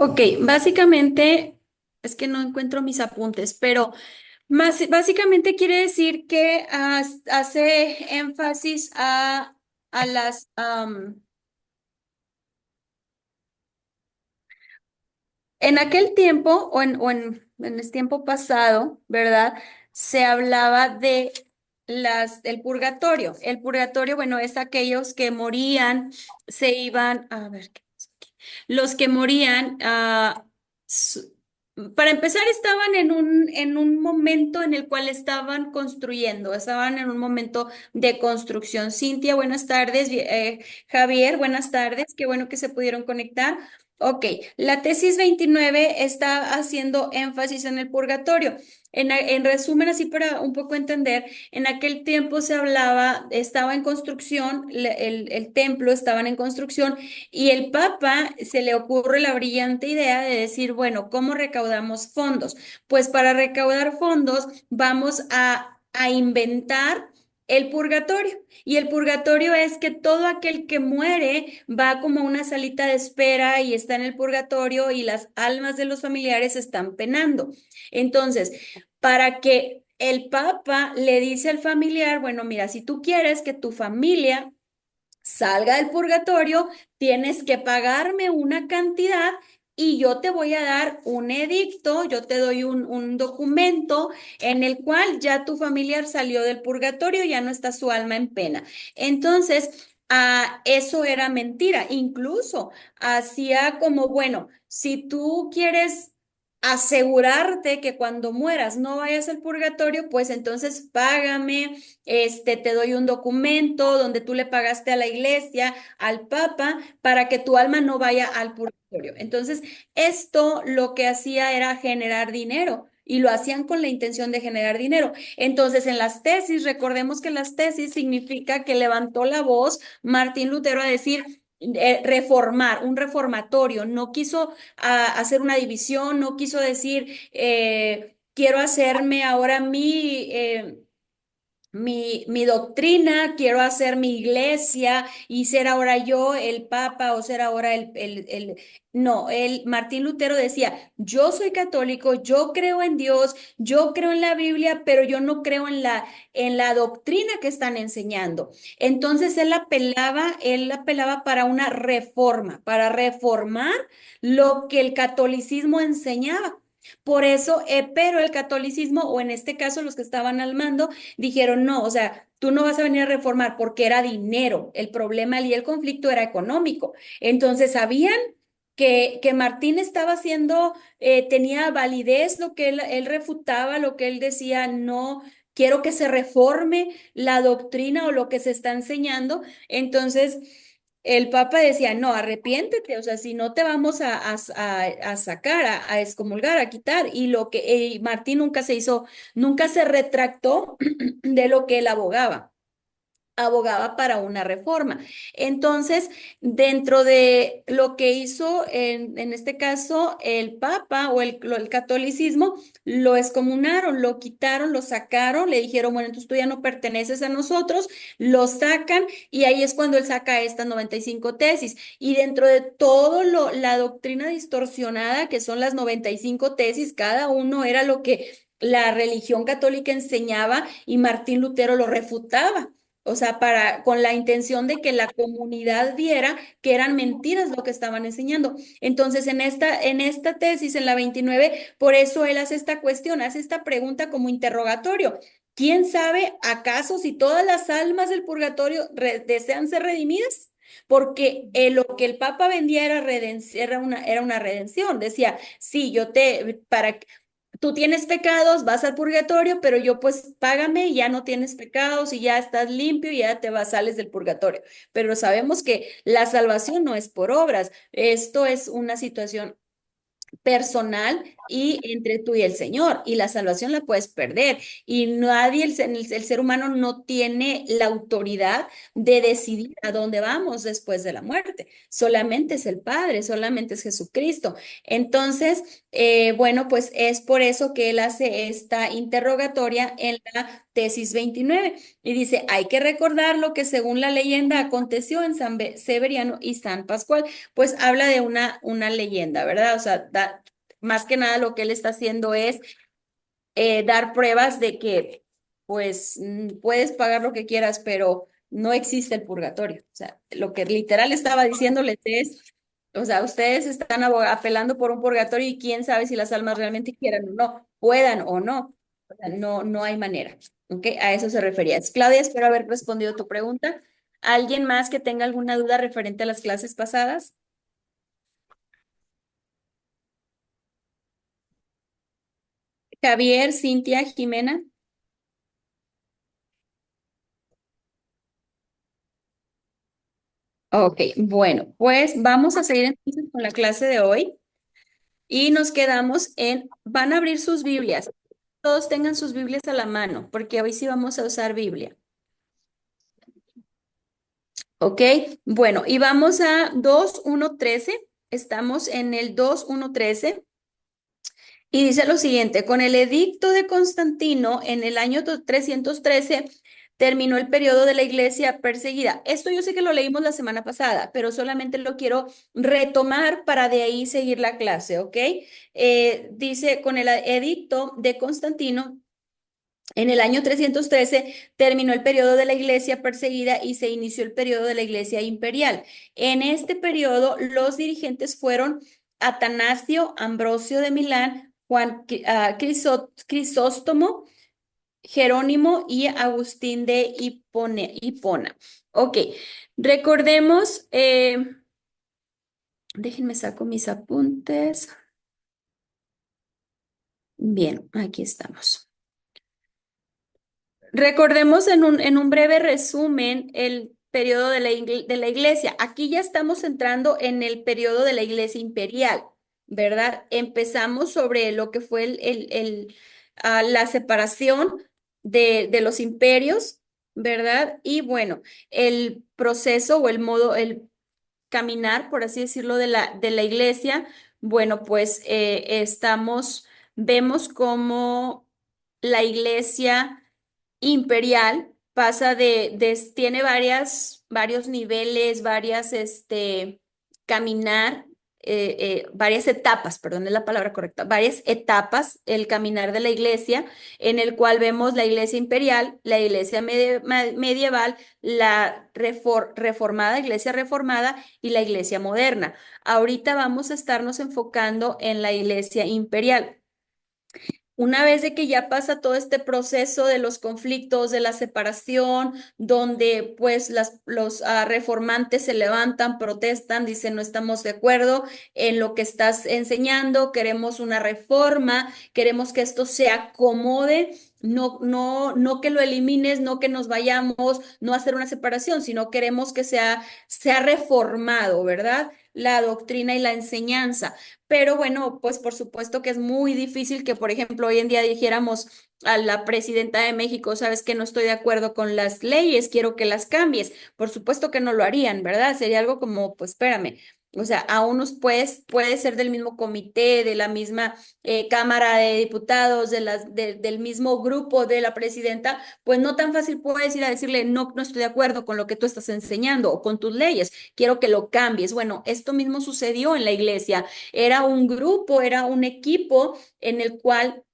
Ok, básicamente es que no encuentro mis apuntes, pero básicamente quiere decir que hace énfasis a las, en aquel tiempo en el tiempo pasado, ¿verdad? Se hablaba de el purgatorio. El purgatorio, bueno, es aquellos que morían, se iban, a ver, ¿qué pasa aquí? Los que morían, para empezar, estaban en un momento en el cual estaban construyendo, estaban en un momento de construcción. Cintia, buenas tardes. Javier, buenas tardes. Qué bueno que se pudieron conectar. Ok, la tesis 29 está haciendo énfasis en el purgatorio. En resumen, así para un poco entender, en aquel tiempo se hablaba, estaba en construcción, el templo estaban en construcción y el Papa se le ocurre la brillante idea de decir, bueno, ¿cómo recaudamos fondos? Pues para recaudar fondos vamos a inventar el purgatorio. Y el purgatorio es que todo aquel que muere va como a una salita de espera y está en el purgatorio y las almas de los familiares están penando. Entonces, para que el Papa le dice al familiar, bueno, mira, si tú quieres que tu familia salga del purgatorio, tienes que pagarme una cantidad y yo te voy a dar un edicto, yo te doy un documento en el cual ya tu familiar salió del purgatorio, ya no está su alma en pena. Entonces, eso era mentira. Incluso hacía como, bueno, si tú quieres asegurarte que cuando mueras no vayas al purgatorio, pues entonces págame, te doy un documento donde tú le pagaste a la iglesia, al Papa, para que tu alma no vaya al purgatorio. Entonces, esto lo que hacía era generar dinero. Y lo hacían con la intención de generar dinero. Entonces, en las tesis, recordemos que las tesis significa que levantó la voz Martín Lutero a decir, reformar, un reformatorio, no quiso hacer una división, no quiso decir, quiero hacerme ahora mi doctrina, quiero hacer mi iglesia y ser ahora yo el papa o ser ahora No, Martín Lutero decía, yo soy católico, yo creo en Dios, yo creo en la Biblia, pero yo no creo en la doctrina que están enseñando. Entonces él apelaba para una reforma, para reformar lo que el catolicismo enseñaba. Por eso, pero el catolicismo, o en este caso los que estaban al mando, dijeron, no, o sea, tú no vas a venir a reformar porque era dinero. El problema y el conflicto era económico. Entonces, sabían que Martín estaba haciendo, tenía validez lo que él refutaba, lo que él decía, no. Quiero que se reforme la doctrina o lo que se está enseñando. Entonces, el Papa decía, no, arrepiéntete, o sea, si no te vamos a sacar, a excomulgar, a quitar. Y lo que Martín nunca se hizo, nunca se retractó de lo que él abogaba para una reforma. Entonces, dentro de lo que hizo en este caso el Papa o el catolicismo, lo excomunaron, lo quitaron, lo sacaron, le dijeron, bueno, entonces tú ya no perteneces a nosotros, lo sacan y ahí es cuando él saca estas 95 tesis. Y dentro de todo la doctrina distorsionada que son las 95 tesis, cada uno era lo que la religión católica enseñaba y Martín Lutero lo refutaba. O sea, con la intención de que la comunidad viera que eran mentiras lo que estaban enseñando. Entonces, en esta tesis, en la 29, por eso él hace esta cuestión, hace esta pregunta como interrogatorio. ¿Quién sabe acaso si todas las almas del purgatorio desean ser redimidas? Porque lo que el Papa vendía era, era una redención. Decía, sí, tú tienes pecados, vas al purgatorio, pero yo pues págame y ya no tienes pecados y ya estás limpio y ya sales del purgatorio. Pero sabemos que la salvación no es por obras, esto es una situación personal y entre tú y el Señor, y la salvación la puedes perder. Y nadie, el ser humano no tiene la autoridad de decidir a dónde vamos después de la muerte. Solamente es el Padre, solamente es Jesucristo. Entonces, bueno, pues es por eso que él hace esta interrogatoria en la tesis 29. Y dice, hay que recordar lo que según la leyenda aconteció en Severiano y San Pascual. Pues habla de una leyenda, ¿verdad? O sea, más que nada lo que él está haciendo es dar pruebas de que, pues, puedes pagar lo que quieras, pero no existe el purgatorio. O sea, lo que literal estaba diciéndoles es, o sea, ustedes están apelando por un purgatorio y quién sabe si las almas realmente quieran o no, puedan o no. O sea, no, no hay manera. ¿Ok? A eso se refería. Claudia, espero haber respondido tu pregunta. ¿Alguien más que tenga alguna duda referente a las clases pasadas? Javier, Cintia, Jimena. Ok, bueno, pues vamos a seguir entonces con la clase de hoy y nos quedamos van a abrir sus Biblias. Todos tengan sus Biblias a la mano, porque hoy sí vamos a usar Biblia. Ok, bueno, y vamos a 2:1:13. Estamos en el 2:1:13. Y dice lo siguiente, con el edicto de Constantino en el año 313 terminó el periodo de la iglesia perseguida. Esto yo sé que lo leímos la semana pasada, pero solamente lo quiero retomar para de ahí seguir la clase, ¿ok? Dice, con el edicto de Constantino en el año 313 terminó el periodo de la iglesia perseguida y se inició el periodo de la iglesia imperial. En este periodo, los dirigentes fueron Atanasio, Ambrosio de Milán, Juan Crisóstomo, Jerónimo y Agustín de Hipona. Ok, recordemos, déjenme saco mis apuntes. Bien, aquí estamos. Recordemos en un breve resumen el periodo de la iglesia. Aquí ya estamos entrando en el periodo de la iglesia imperial, ¿verdad? Empezamos sobre lo que fue la separación de los imperios, ¿verdad? Y bueno, el proceso o el modo, el caminar, por así decirlo, de la iglesia, bueno, pues vemos cómo la iglesia imperial pasa tiene varios niveles, caminar, varias etapas, perdón, es la palabra correcta, varias etapas, el caminar de la iglesia, en el cual vemos la iglesia imperial, la iglesia medieval, la reformada, iglesia reformada y la iglesia moderna. Ahorita vamos a estarnos enfocando en la iglesia imperial. Una vez de que ya pasa todo este proceso de los conflictos, de la separación, donde pues los reformantes se levantan, protestan, dicen no estamos de acuerdo en lo que estás enseñando, queremos una reforma, queremos que esto se acomode. No, no, no que lo elimines, no que nos vayamos, no hacer una separación, sino queremos que sea reformado, ¿verdad? La doctrina y la enseñanza. Pero bueno, pues por supuesto que es muy difícil que, por ejemplo, hoy en día dijéramos a la presidenta de México, sabes que no estoy de acuerdo con las leyes, quiero que las cambies. Por supuesto que no lo harían, ¿verdad? Sería algo como, pues espérame. O sea, a unos pues puede ser del mismo comité, de la misma Cámara de Diputados, del mismo grupo de la presidenta, pues no tan fácil puedes ir a decirle, no, no estoy de acuerdo con lo que tú estás enseñando o con tus leyes, quiero que lo cambies. Bueno, esto mismo sucedió en la iglesia. Era un grupo, era un equipo en el cual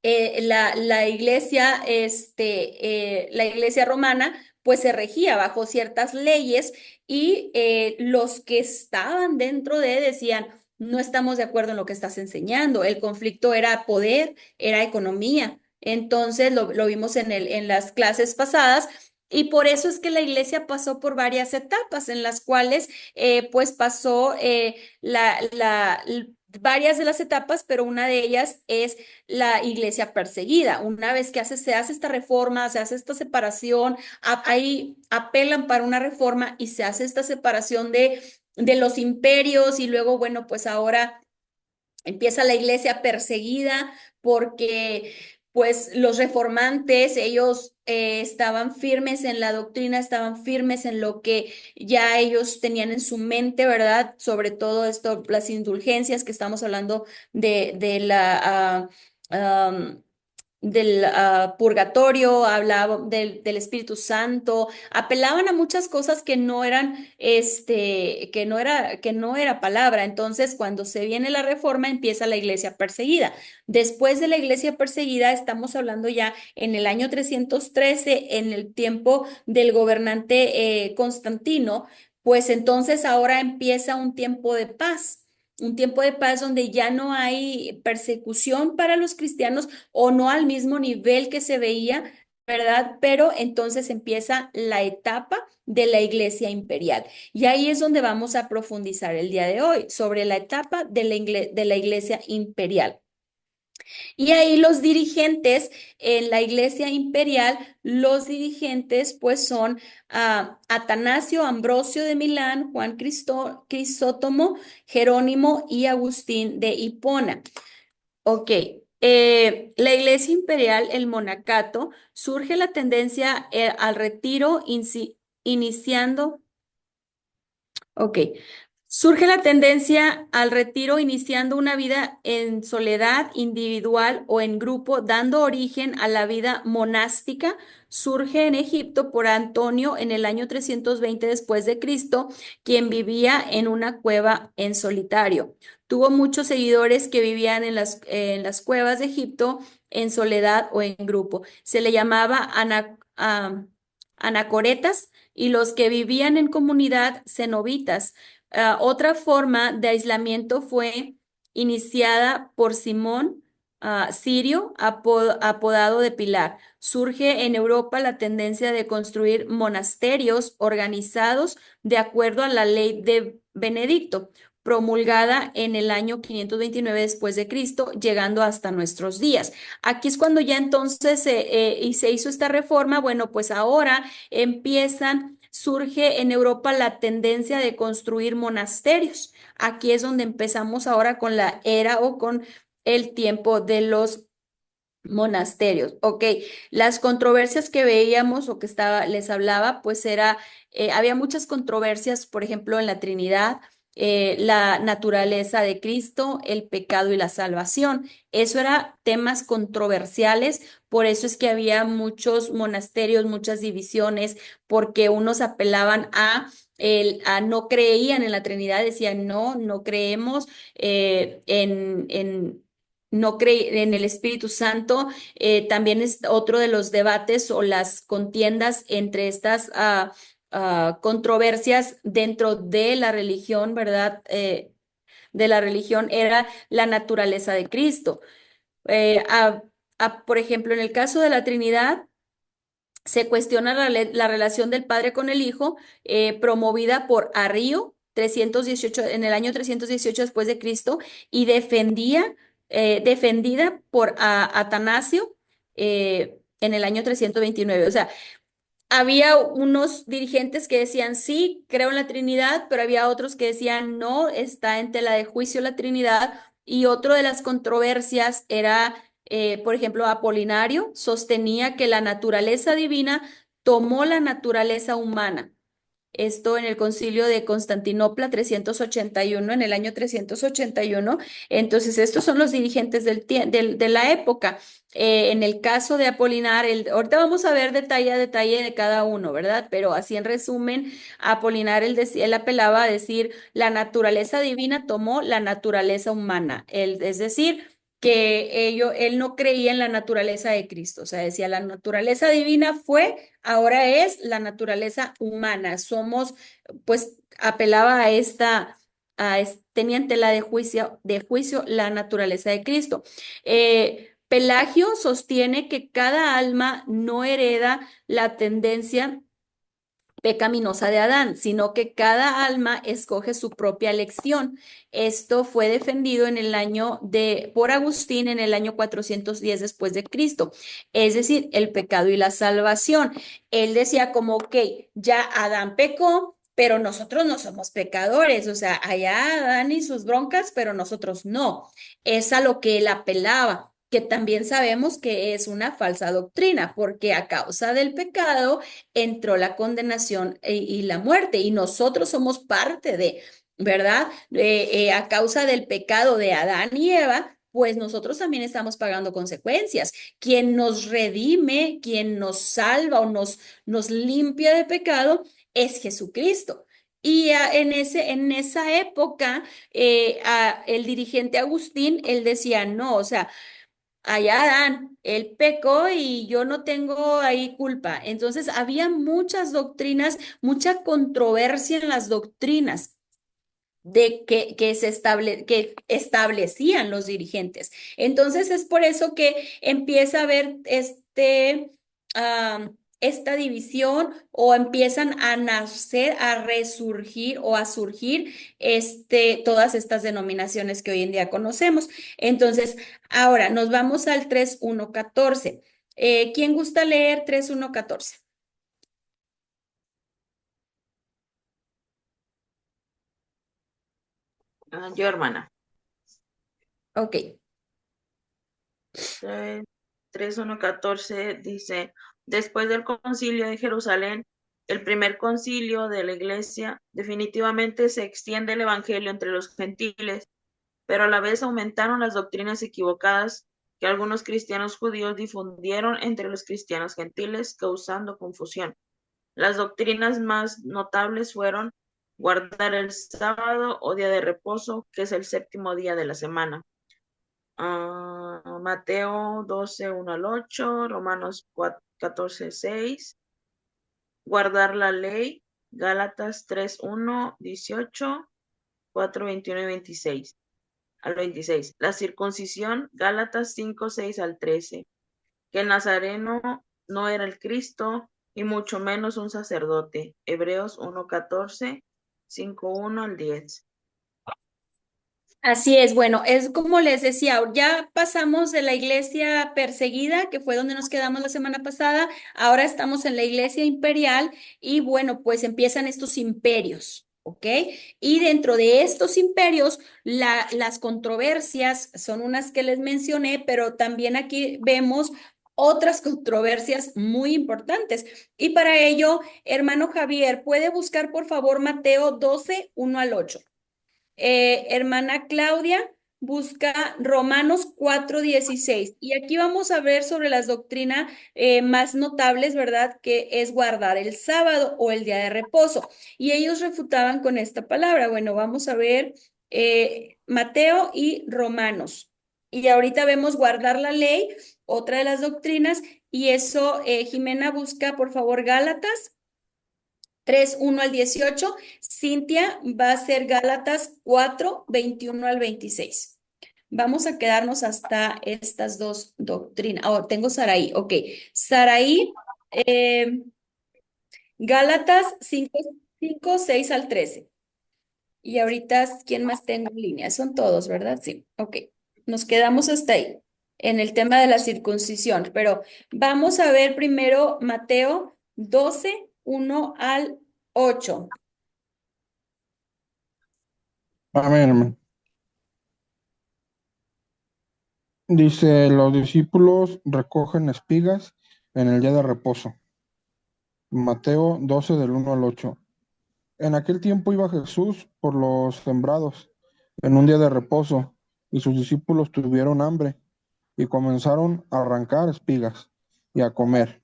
la iglesia, la iglesia romana, pues se regía bajo ciertas leyes y los que estaban dentro decían, no estamos de acuerdo en lo que estás enseñando. El conflicto era poder, era economía. Entonces lo vimos en las clases pasadas. Y por eso es que la iglesia pasó por varias etapas en las cuales pues pasó varias de las etapas, pero una de ellas es la iglesia perseguida. Una vez que se hace esta reforma, se hace esta separación, ahí apelan para una reforma y se hace esta separación de los imperios y luego, bueno, pues ahora empieza la iglesia perseguida porque pues los reformantes, ellos estaban firmes en la doctrina, estaban firmes en lo que ya ellos tenían en su mente, ¿verdad? Sobre todo esto, las indulgencias que estamos hablando de la purgatorio, hablaban del Espíritu Santo, apelaban a muchas cosas que no eran, que no era palabra. Entonces, cuando se viene la reforma, empieza la iglesia perseguida. Después de la iglesia perseguida, estamos hablando ya en el año 313, en el tiempo del gobernante Constantino, pues entonces ahora empieza un tiempo de paz. Un tiempo de paz donde ya no hay persecución para los cristianos o no al mismo nivel que se veía, ¿verdad? Pero entonces empieza la etapa de la iglesia imperial. Y ahí es donde vamos a profundizar el día de hoy, sobre la etapa de de la iglesia imperial. Y ahí los dirigentes en la iglesia imperial, los dirigentes pues son Atanasio, Ambrosio de Milán, Juan Crisótomo, Jerónimo y Agustín de Hipona. Ok, la iglesia imperial, el monacato, surge la tendencia al retiro iniciando. Ok. Surge la tendencia al retiro iniciando una vida en soledad individual o en grupo, dando origen a la vida monástica. Surge en Egipto por Antonio en el año 320 después de Cristo, quien vivía en una cueva en solitario. Tuvo muchos seguidores que vivían en las cuevas de Egipto en soledad o en grupo. Se le llamaba anacoretas y los que vivían en comunidad cenobitas. Otra forma de aislamiento fue iniciada por Simón Sirio, apodado de Pilar. Surge en Europa la tendencia de construir monasterios organizados de acuerdo a la ley de Benedicto, promulgada en el año 529 después de Cristo, llegando hasta nuestros días. Aquí es cuando ya entonces y se hizo esta reforma. Bueno, pues ahora surge en Europa la tendencia de construir monasterios. Aquí es donde empezamos ahora con la era o con el tiempo de los monasterios. Ok, las controversias que veíamos o que les hablaba, pues había muchas controversias, por ejemplo, en la Trinidad. La naturaleza de Cristo, el pecado y la salvación. Eso eran temas controversiales, por eso es que había muchos monasterios, muchas divisiones, porque unos apelaban no creían en la Trinidad, decían no, no creemos no en el Espíritu Santo. También es otro de los debates o las contiendas entre estas controversias dentro de la religión, ¿verdad? De la religión era la naturaleza de Cristo. Eh, a- por ejemplo, en el caso de la Trinidad, se cuestiona la relación del Padre con el Hijo, promovida por Arrío 318, en el año 318 después de Cristo, y defendida por Atanasio en el año 329. O sea, había unos dirigentes que decían sí, creo en la Trinidad, pero había otros que decían no, está en tela de juicio la Trinidad. Y otro de las controversias era, por ejemplo, Apolinario sostenía que la naturaleza divina tomó la naturaleza humana. Esto en el Concilio de Constantinopla 381, en el año 381. Entonces, estos son los dirigentes de la época. En el caso de Apolinar, ahorita vamos a ver detalle a detalle de cada uno, ¿verdad? Pero así en resumen, Apolinar, él apelaba a decir, la naturaleza divina tomó la naturaleza humana. Es decir, que él no creía en la naturaleza de Cristo. O sea, decía, la naturaleza divina fue, ahora es la naturaleza humana. Pues apelaba tenían tela de juicio la naturaleza de Cristo. Pelagio sostiene que cada alma no hereda la tendencia pecaminosa de Adán, sino que cada alma escoge su propia elección. Esto fue defendido por Agustín en el año 410 después de Cristo, es decir, el pecado y la salvación. Él decía como, ok, ya Adán pecó, pero nosotros no somos pecadores, o sea, allá Adán y sus broncas, pero nosotros no. Es a lo que él apelaba, que también sabemos que es una falsa doctrina, porque a causa del pecado entró la condenación y la muerte, y nosotros somos parte de, ¿verdad? A causa del pecado de Adán y Eva, pues nosotros también estamos pagando consecuencias. Quien nos redime, quien nos salva o nos limpia de pecado es Jesucristo. Y en esa época, el dirigente Agustín, él decía, no, o sea, allá Adán, él pecó y yo no tengo ahí culpa. Entonces, había muchas doctrinas, mucha controversia en las doctrinas que establecían los dirigentes. Entonces es por eso que empieza a haber esta división o empiezan a nacer, a resurgir o a surgir todas estas denominaciones que hoy en día conocemos. Entonces, ahora nos vamos al 3.1.14. ¿Quién gusta leer 3.1.14? Yo, hermana. Ok. 3:1-14 dice, después del concilio de Jerusalén, el primer concilio de la iglesia, definitivamente se extiende el evangelio entre los gentiles, pero a la vez aumentaron las doctrinas equivocadas que algunos cristianos judíos difundieron entre los cristianos gentiles, causando confusión. Las doctrinas más notables fueron guardar el sábado o día de reposo, que es el séptimo día de la semana. Mateo 12:1 al 8, Romanos 14:6, guardar la ley, Gálatas 3:1, 18, 4:21 y 26 al 26. La circuncisión, Gálatas 5:6 al 13, que el nazareno no era el Cristo y mucho menos un sacerdote, Hebreos 1:14, 5:1 al 10. Así es, bueno, es como les decía, ya pasamos de la iglesia perseguida, que fue donde nos quedamos la semana pasada, ahora estamos en la iglesia imperial y bueno, pues empiezan estos imperios, ¿ok? Y dentro de estos imperios, las controversias son unas que les mencioné, pero también aquí vemos otras controversias muy importantes. Y para ello, hermano Javier, ¿puede buscar por favor Mateo 12:1 al 8? Hermana Claudia, busca Romanos 4:16. Y aquí vamos a ver sobre las doctrinas más notables, ¿verdad? Que es guardar el sábado o el día de reposo. Y ellos refutaban con esta palabra. Bueno, vamos a ver Mateo y Romanos. Y ahorita vemos guardar la ley, otra de las doctrinas. Y eso, Jimena, busca por favor Gálatas 3:1 al 18. Cintia va a ser Gálatas 4:21 al 26. Vamos a quedarnos hasta estas dos doctrinas. Oh, tengo Saraí. Ok. Saraí, Gálatas 5:6 al 13. Y ahorita, ¿quién más tengo en línea? Son todos, ¿verdad? Sí. Ok. Nos quedamos hasta ahí en el tema de la circuncisión. Pero vamos a ver primero Mateo 12:1 al 8. Amén, hermano. Dice, los discípulos recogen espigas en el día de reposo. Mateo 12 del 1 al 8. En aquel tiempo iba Jesús por los sembrados en un día de reposo, y sus discípulos tuvieron hambre y comenzaron a arrancar espigas y a comer.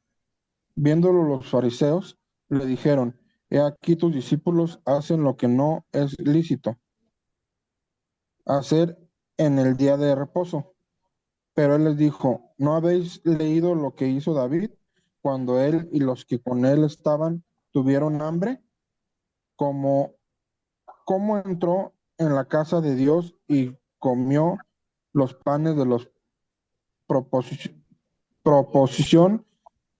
Viéndolo los fariseos, le dijeron, he aquí tus discípulos hacen lo que no es lícito hacer en el día de reposo. Pero él les dijo, ¿no habéis leído lo que hizo David cuando él y los que con él estaban tuvieron hambre? Como cómo entró en la casa de Dios y comió los panes de los proposición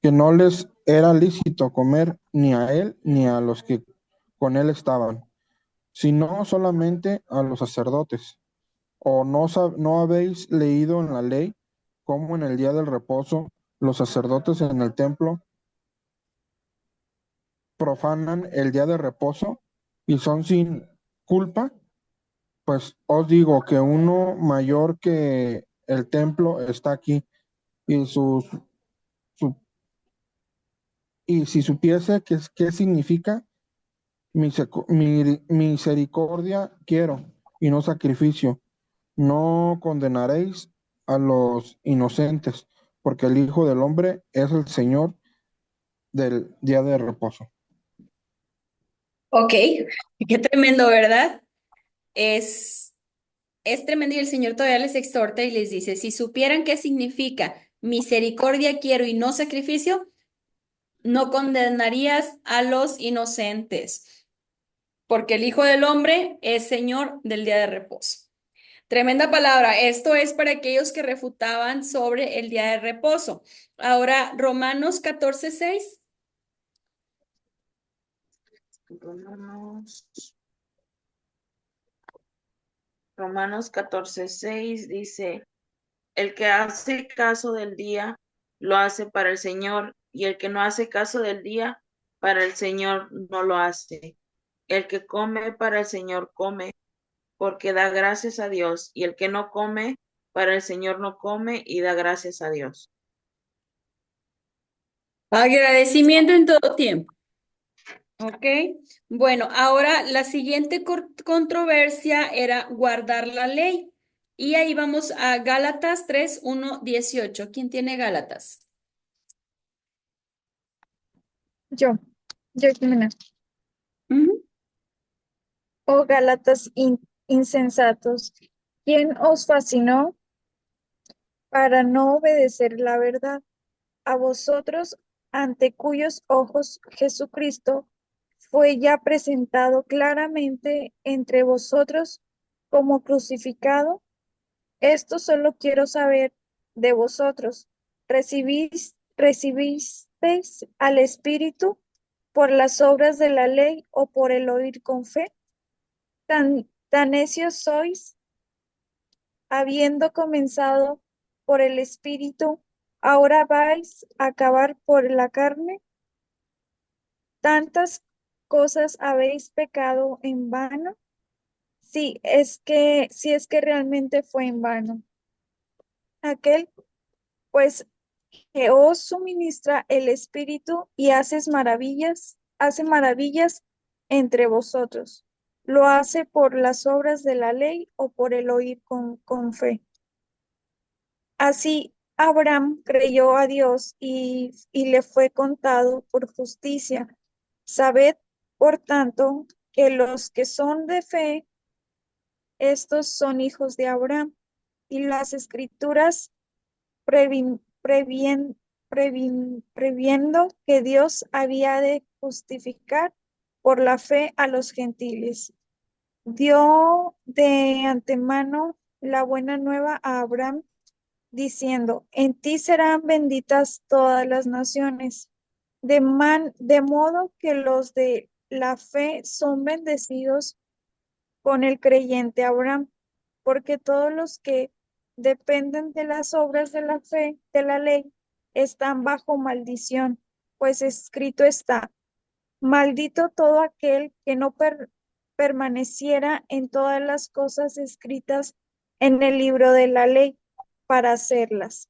que no les era lícito comer ni a él ni a los que con él estaban, sino solamente a los sacerdotes. ¿O no habéis leído en la ley cómo en el día del reposo los sacerdotes en el templo profanan el día de reposo y son sin culpa? Pues os digo que uno mayor que el templo está aquí, y, su- y si supiese qué significa misericordia quiero y no sacrificio, No condenaréis a los inocentes, porque el Hijo del Hombre es el Señor del día de reposo. Ok, qué tremendo, ¿verdad? Es, es tremendo y el Señor todavía les exhorta y les dice, si supieran qué significa misericordia quiero y no sacrificio, no condenarías a los inocentes, porque el Hijo del Hombre es Señor del día de reposo. Tremenda palabra. Esto es para aquellos que refutaban sobre el día de reposo. Ahora, Romanos 14:6. Romanos, Romanos 14:6 dice, el que hace caso del día, lo hace para el Señor, y el que no hace caso del día, para el Señor no lo hace. El que come para el Señor come, porque da gracias a Dios, y el que no come, para el Señor no come y da gracias a Dios. Agradecimiento en todo tiempo. Ok. Bueno, ahora la siguiente controversia era guardar la ley. Y ahí vamos a Gálatas 3:1-18. ¿Quién tiene Gálatas? Yo, yo, Jimena. Ujú. Oh Gálatas insensatos, ¿quién os fascinó para no obedecer la verdad? A vosotros, ante cuyos ojos Jesucristo fue ya presentado claramente entre vosotros como crucificado. Esto solo quiero saber de vosotros. ¿Recibisteis al Espíritu por las obras de la ley o por el oír con fe? Tan necios sois, habiendo comenzado por el Espíritu, ahora vais a acabar por la carne. Tantas cosas habéis pecado en vano. Si es que realmente fue en vano. Aquel, pues, que os suministra el Espíritu y hace maravillas entre vosotros. ¿Lo hace por las obras de la ley o por el oír con fe? Así Abraham creyó a Dios y le fue contado por justicia. Sabed, por tanto, que los que son de fe, estos son hijos de Abraham. Y las escrituras previendo que Dios había de justificar por la fe a los gentiles, dio de antemano la buena nueva a Abraham, diciendo, en ti serán benditas todas las naciones, de modo que los de la fe son bendecidos con el creyente Abraham, porque todos los que dependen de las obras de la fe, de la ley, están bajo maldición, pues escrito está, maldito todo aquel que no permaneciera en todas las cosas escritas en el libro de la ley para hacerlas,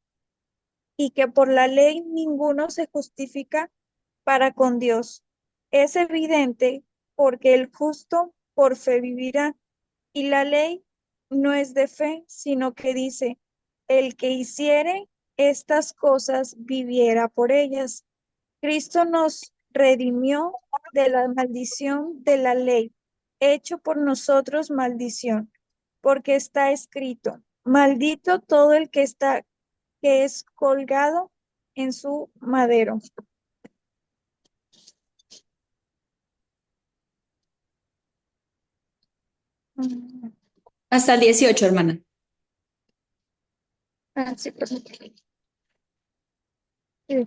y que por la ley ninguno se justifica para con Dios. Es evidente porque el justo por fe vivirá. Y la ley no es de fe, sino que dice, el que hiciere estas cosas viviera por ellas. Cristo nos redimió de la maldición de la ley, hecho por nosotros maldición, porque está escrito, maldito todo el que es colgado en su madero. Mm, Hasta el 18, hermana. sí, perdón. Sí.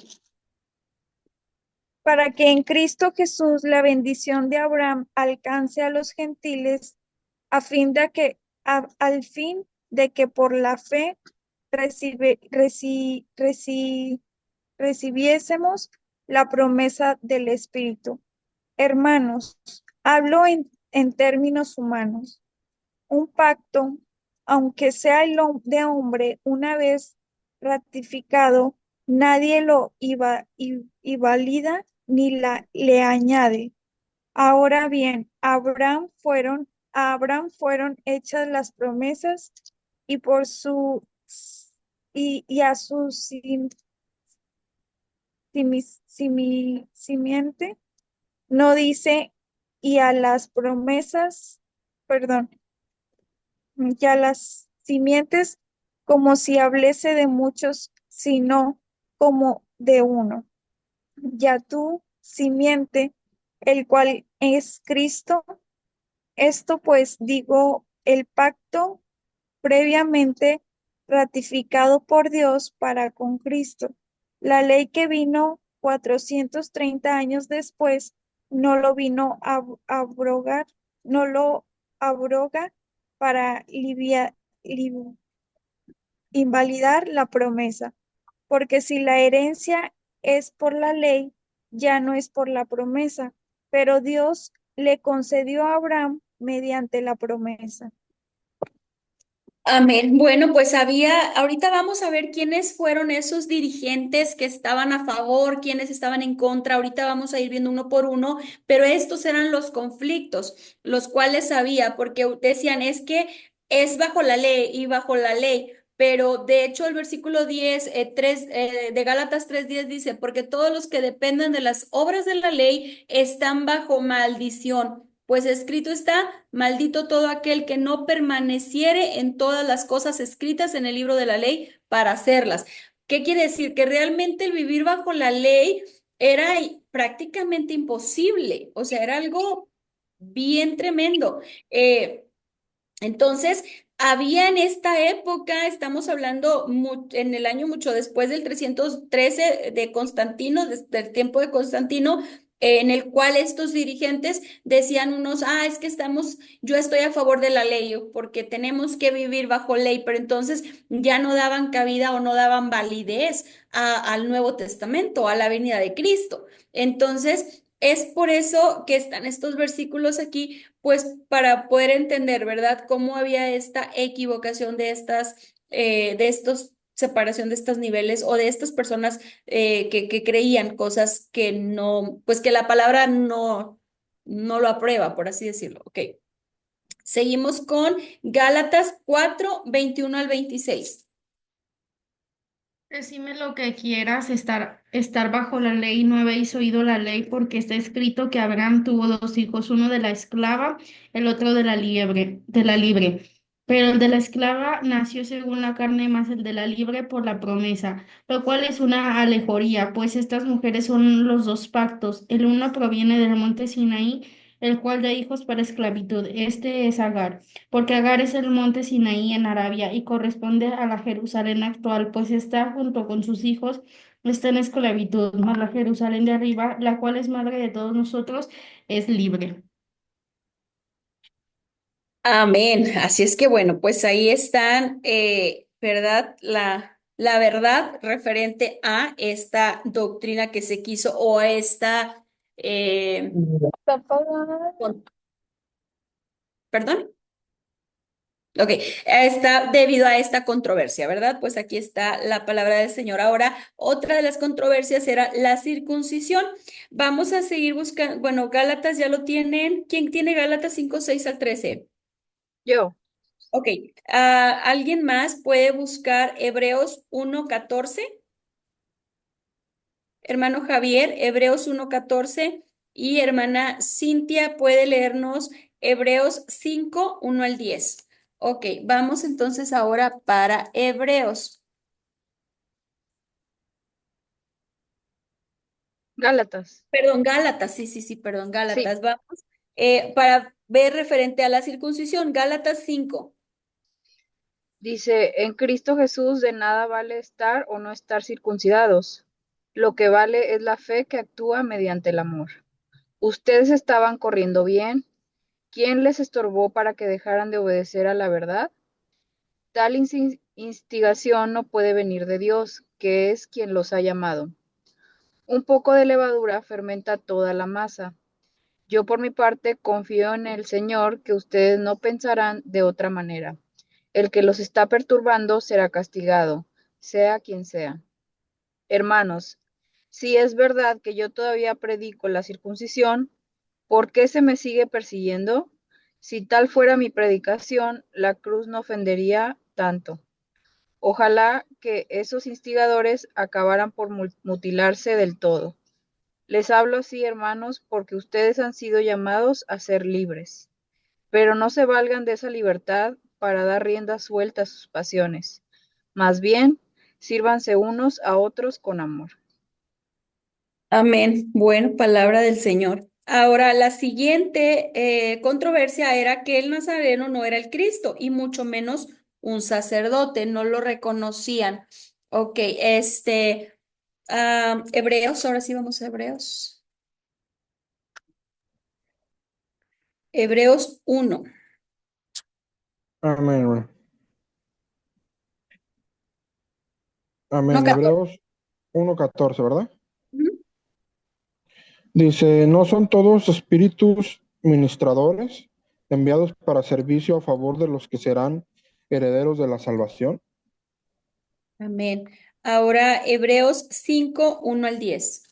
Para que en Cristo Jesús la bendición de Abraham alcance a los gentiles, al fin de que por la fe recibiésemos la promesa del Espíritu. Hermanos, hablo en términos humanos. Un pacto, aunque sea de hombre, una vez ratificado, nadie lo invalida ni le añade. Ahora bien, a Abraham fueron hechas las promesas y por su y a su simiente, no dice, y a las promesas, perdón, y a las simientes, como si hablase de muchos, sino como de uno. Ya tú, simiente, el cual es Cristo. Esto pues digo, el pacto previamente ratificado por Dios para con Cristo. La ley que vino 430 años después no lo vino a abrogar, no lo abroga para invalidar la promesa, porque si la herencia es por la ley, ya no es por la promesa, pero Dios le concedió a Abraham mediante la promesa. Amén. Bueno, pues ahorita vamos a ver quiénes fueron esos dirigentes que estaban a favor, quiénes estaban en contra. Ahorita vamos a ir viendo uno por uno, pero estos eran los conflictos, los cuales había, porque decían es que es bajo la ley y bajo la ley. Pero de hecho el versículo 10, 3, de Gálatas 3:10 dice, porque todos los que dependen de las obras de la ley están bajo maldición. Pues escrito está, maldito todo aquel que no permaneciere en todas las cosas escritas en el libro de la ley para hacerlas. ¿Qué quiere decir? Que realmente el vivir bajo la ley era prácticamente imposible, o sea, era algo bien tremendo. Eh, entonces, había en esta época, estamos hablando en el año mucho después del 313 de Constantino, del tiempo de Constantino, en el cual estos dirigentes decían unos, es que yo estoy a favor de la ley, porque tenemos que vivir bajo ley, pero entonces ya no daban cabida o no daban validez al Nuevo Testamento, a la venida de Cristo. Entonces, es por eso que están estos versículos aquí pues para poder entender, ¿verdad? Cómo había esta equivocación de estos separación de estos niveles o de estas personas que creían cosas que no, pues que la palabra no lo aprueba, por así decirlo. Ok. Seguimos con Gálatas 4:21 al 26. Decime lo que quieras, estar bajo la ley, no habéis oído la ley, porque está escrito que Abraham tuvo dos hijos, uno de la esclava, el otro de la libre. Pero el de la esclava nació según la carne, más el de la libre por la promesa, lo cual es una alegoría, pues estas mujeres son los dos pactos. El uno proviene del monte Sinaí, el cual da hijos para esclavitud. Este es Agar, porque Agar es el monte Sinaí en Arabia y corresponde a la Jerusalén actual, pues está junto con sus hijos, está en esclavitud, mas la Jerusalén de arriba, la cual es madre de todos nosotros, es libre. Amén. Así es que bueno, pues ahí están, ¿verdad? La verdad referente a esta doctrina que se quiso o a esta, Está apagada. con- perdón. Ok, está debido a esta controversia, ¿verdad? Pues aquí está la palabra del Señor. Ahora, otra de las controversias era la circuncisión. Vamos a seguir buscando, bueno, Gálatas ya lo tienen. ¿Quién tiene Gálatas 5:6 al 13? Yo, Ok, ¿alguien más puede buscar Hebreos 1:14? Hermano Javier, Hebreos 1:14 y hermana Cintia puede leernos Hebreos 5:1 al 10. Ok, vamos entonces ahora para Hebreos. Gálatas. Perdón, Gálatas, sí, sí, sí, perdón, Sí, Gálatas. Vamos para ver referente a la circuncisión, Gálatas 5. dice, en Cristo Jesús de nada vale estar o no estar circuncidados. Lo que vale es la fe que actúa mediante el amor. Ustedes estaban corriendo bien. ¿Quién les estorbó para que dejaran de obedecer a la verdad? Tal instigación no puede venir de Dios, que es quien los ha llamado. Un poco de levadura fermenta toda la masa. Yo por mi parte confío en el Señor que ustedes no pensarán de otra manera. El que los está perturbando será castigado, sea quien sea. Hermanos, si es verdad que yo todavía predico la circuncisión, ¿por qué se me sigue persiguiendo? Si tal fuera mi predicación, la cruz no ofendería tanto. Ojalá que esos instigadores acabaran por mutilarse del todo. Les hablo así, hermanos, porque ustedes han sido llamados a ser libres. Pero no se valgan de esa libertad para dar rienda suelta a sus pasiones. Más bien, sírvanse unos a otros con amor. Amén. Bueno, palabra del Señor. Ahora, la siguiente controversia era que el nazareno no era el Cristo y mucho menos un sacerdote, no lo reconocían. Ok, Hebreos, ahora sí vamos a Hebreos. Hebreos 1. Amén, hermano. No, Amén. 14. Hebreos 1:14, ¿verdad? Ujú. Dice, ¿no son todos espíritus ministradores enviados para servicio a favor de los que serán herederos de la salvación? Amén. Ahora, Hebreos 5, 1 al 10.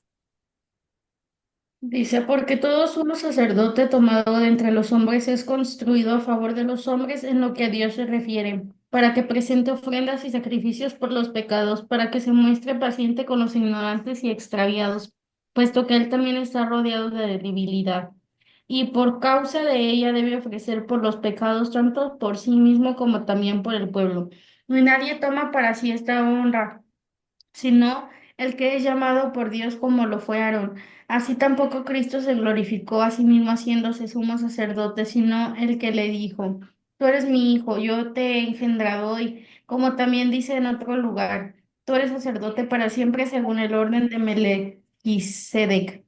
Dice, porque todo sumo sacerdote tomado de entre los hombres es construido a favor de los hombres en lo que a Dios se refiere, para que presente ofrendas y sacrificios por los pecados, para que se muestre paciente con los ignorantes y extraviados, puesto que él también está rodeado de debilidad. Y por causa de ella debe ofrecer por los pecados tanto por sí mismo como también por el pueblo. Y nadie toma para sí esta honra sino el que es llamado por Dios como lo fue Aarón. Así tampoco Cristo se glorificó a sí mismo haciéndose sumo sacerdote, sino el que le dijo, tú eres mi hijo, yo te he engendrado hoy, como también dice en otro lugar, tú eres sacerdote para siempre según el orden de Melquisedec.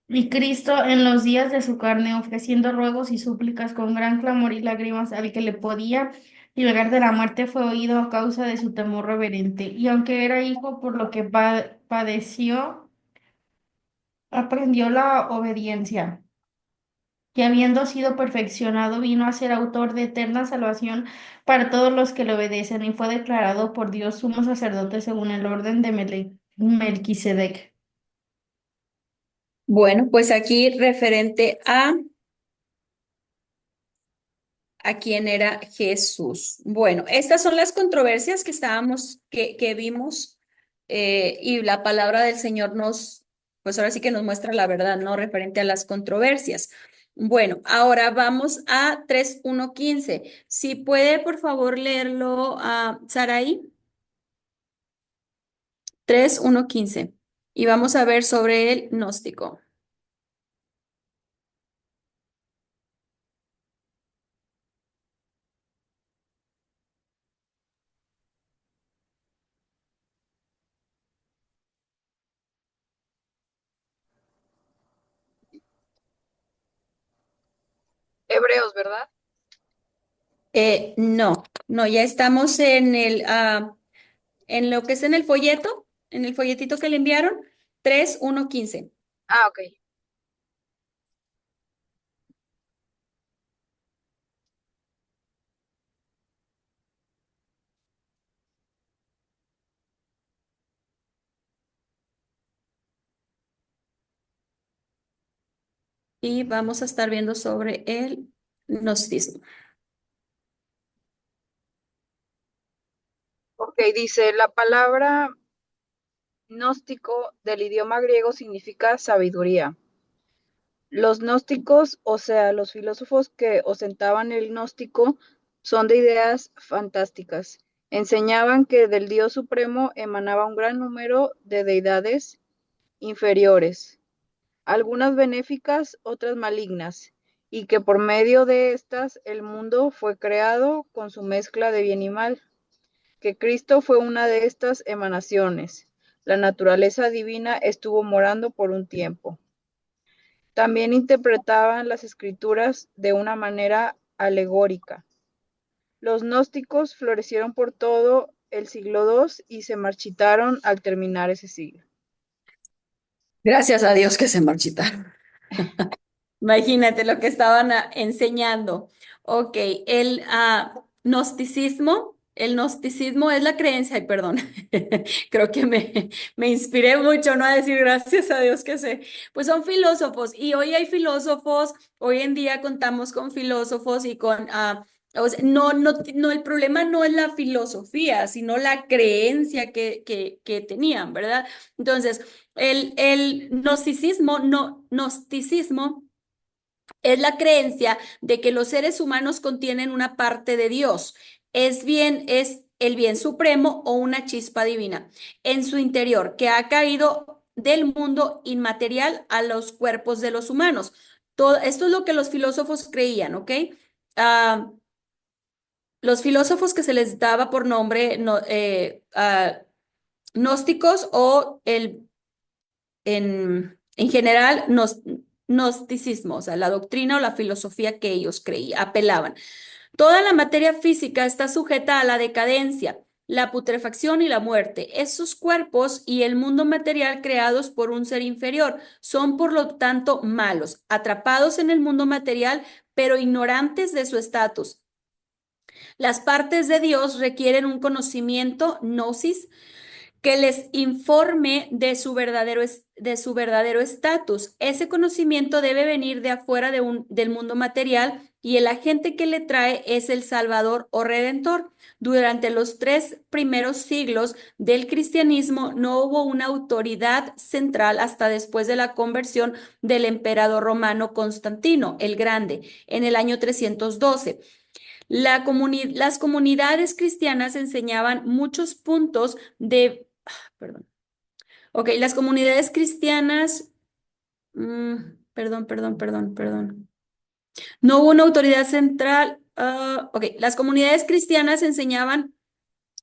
Y Cristo en los días de su carne, ofreciendo ruegos y súplicas con gran clamor y lágrimas al que le podía liberar de la muerte, fue oído a causa de su temor reverente. Y aunque era hijo, por lo que padeció, aprendió la obediencia. Y habiendo sido perfeccionado, vino a ser autor de eterna salvación para todos los que le obedecen, y fue declarado por Dios sumo sacerdote según el orden de Melquisedec. Bueno, pues aquí referente a quién era Jesús. Bueno, estas son las controversias que que vimos, y la palabra del Señor pues ahora sí que nos muestra la verdad, ¿no? Referente a las controversias. Bueno, ahora vamos a 3:1:15. Si puede, por favor, leerlo a Saraí. 3:1:15. Y vamos a ver sobre el gnóstico. Hebreos, ¿verdad? No, no, ya estamos en lo que es en el folleto, en el folletito que le enviaron, 3:1:15. Ah, ok. Y vamos a estar viendo sobre el gnosticismo. Ok, dice, la palabra gnóstico del idioma griego significa sabiduría. Los gnósticos, o sea, los filósofos que ostentaban el gnóstico, son de ideas fantásticas. Enseñaban que del Dios Supremo emanaba un gran número de deidades inferiores, algunas benéficas, otras malignas, y que por medio de estas el mundo fue creado con su mezcla de bien y mal, que Cristo fue una de estas emanaciones. La naturaleza divina estuvo morando por un tiempo. También interpretaban las escrituras de una manera alegórica. Los gnósticos florecieron por todo el siglo II y se marchitaron al terminar ese siglo. Gracias a Dios que se marchitaron. Imagínate lo que estaban enseñando. Ok, el gnosticismo es la creencia, ay, perdón, creo que me inspiré mucho, ¿no? A decir gracias a Dios que sé. Pues son filósofos y hoy hay filósofos, hoy en día contamos con filósofos y con O sea, no, el problema no es la filosofía, sino la creencia que tenían, ¿verdad? Entonces, el gnosticismo, no, gnosticismo es la creencia de que los seres humanos contienen una parte de Dios. Es el bien supremo o una chispa divina en su interior que ha caído del mundo inmaterial a los cuerpos de los humanos. Todo, esto es lo que los filósofos creían, ¿ok? Ah, los filósofos que se les daba por nombre gnósticos o en general gnosticismo, o sea, la doctrina o la filosofía que ellos creían, apelaban. Toda la materia física está sujeta a la decadencia, la putrefacción y la muerte. Esos cuerpos y el mundo material creados por un ser inferior son, por lo tanto, malos, atrapados en el mundo material, pero ignorantes de su estatus. Las partes de Dios requieren un conocimiento, gnosis, que les informe de su verdadero estatus. Ese conocimiento debe venir de afuera del mundo material y el agente que le trae es el Salvador o Redentor. Durante los 3 primeros siglos del cristianismo no hubo una autoridad central hasta después de la conversión del emperador romano Constantino el Grande en el año 312. Las comunidades cristianas enseñaban muchos puntos de... Perdón. Ok, las comunidades cristianas... perdón. No hubo una autoridad central. Ok, las comunidades cristianas enseñaban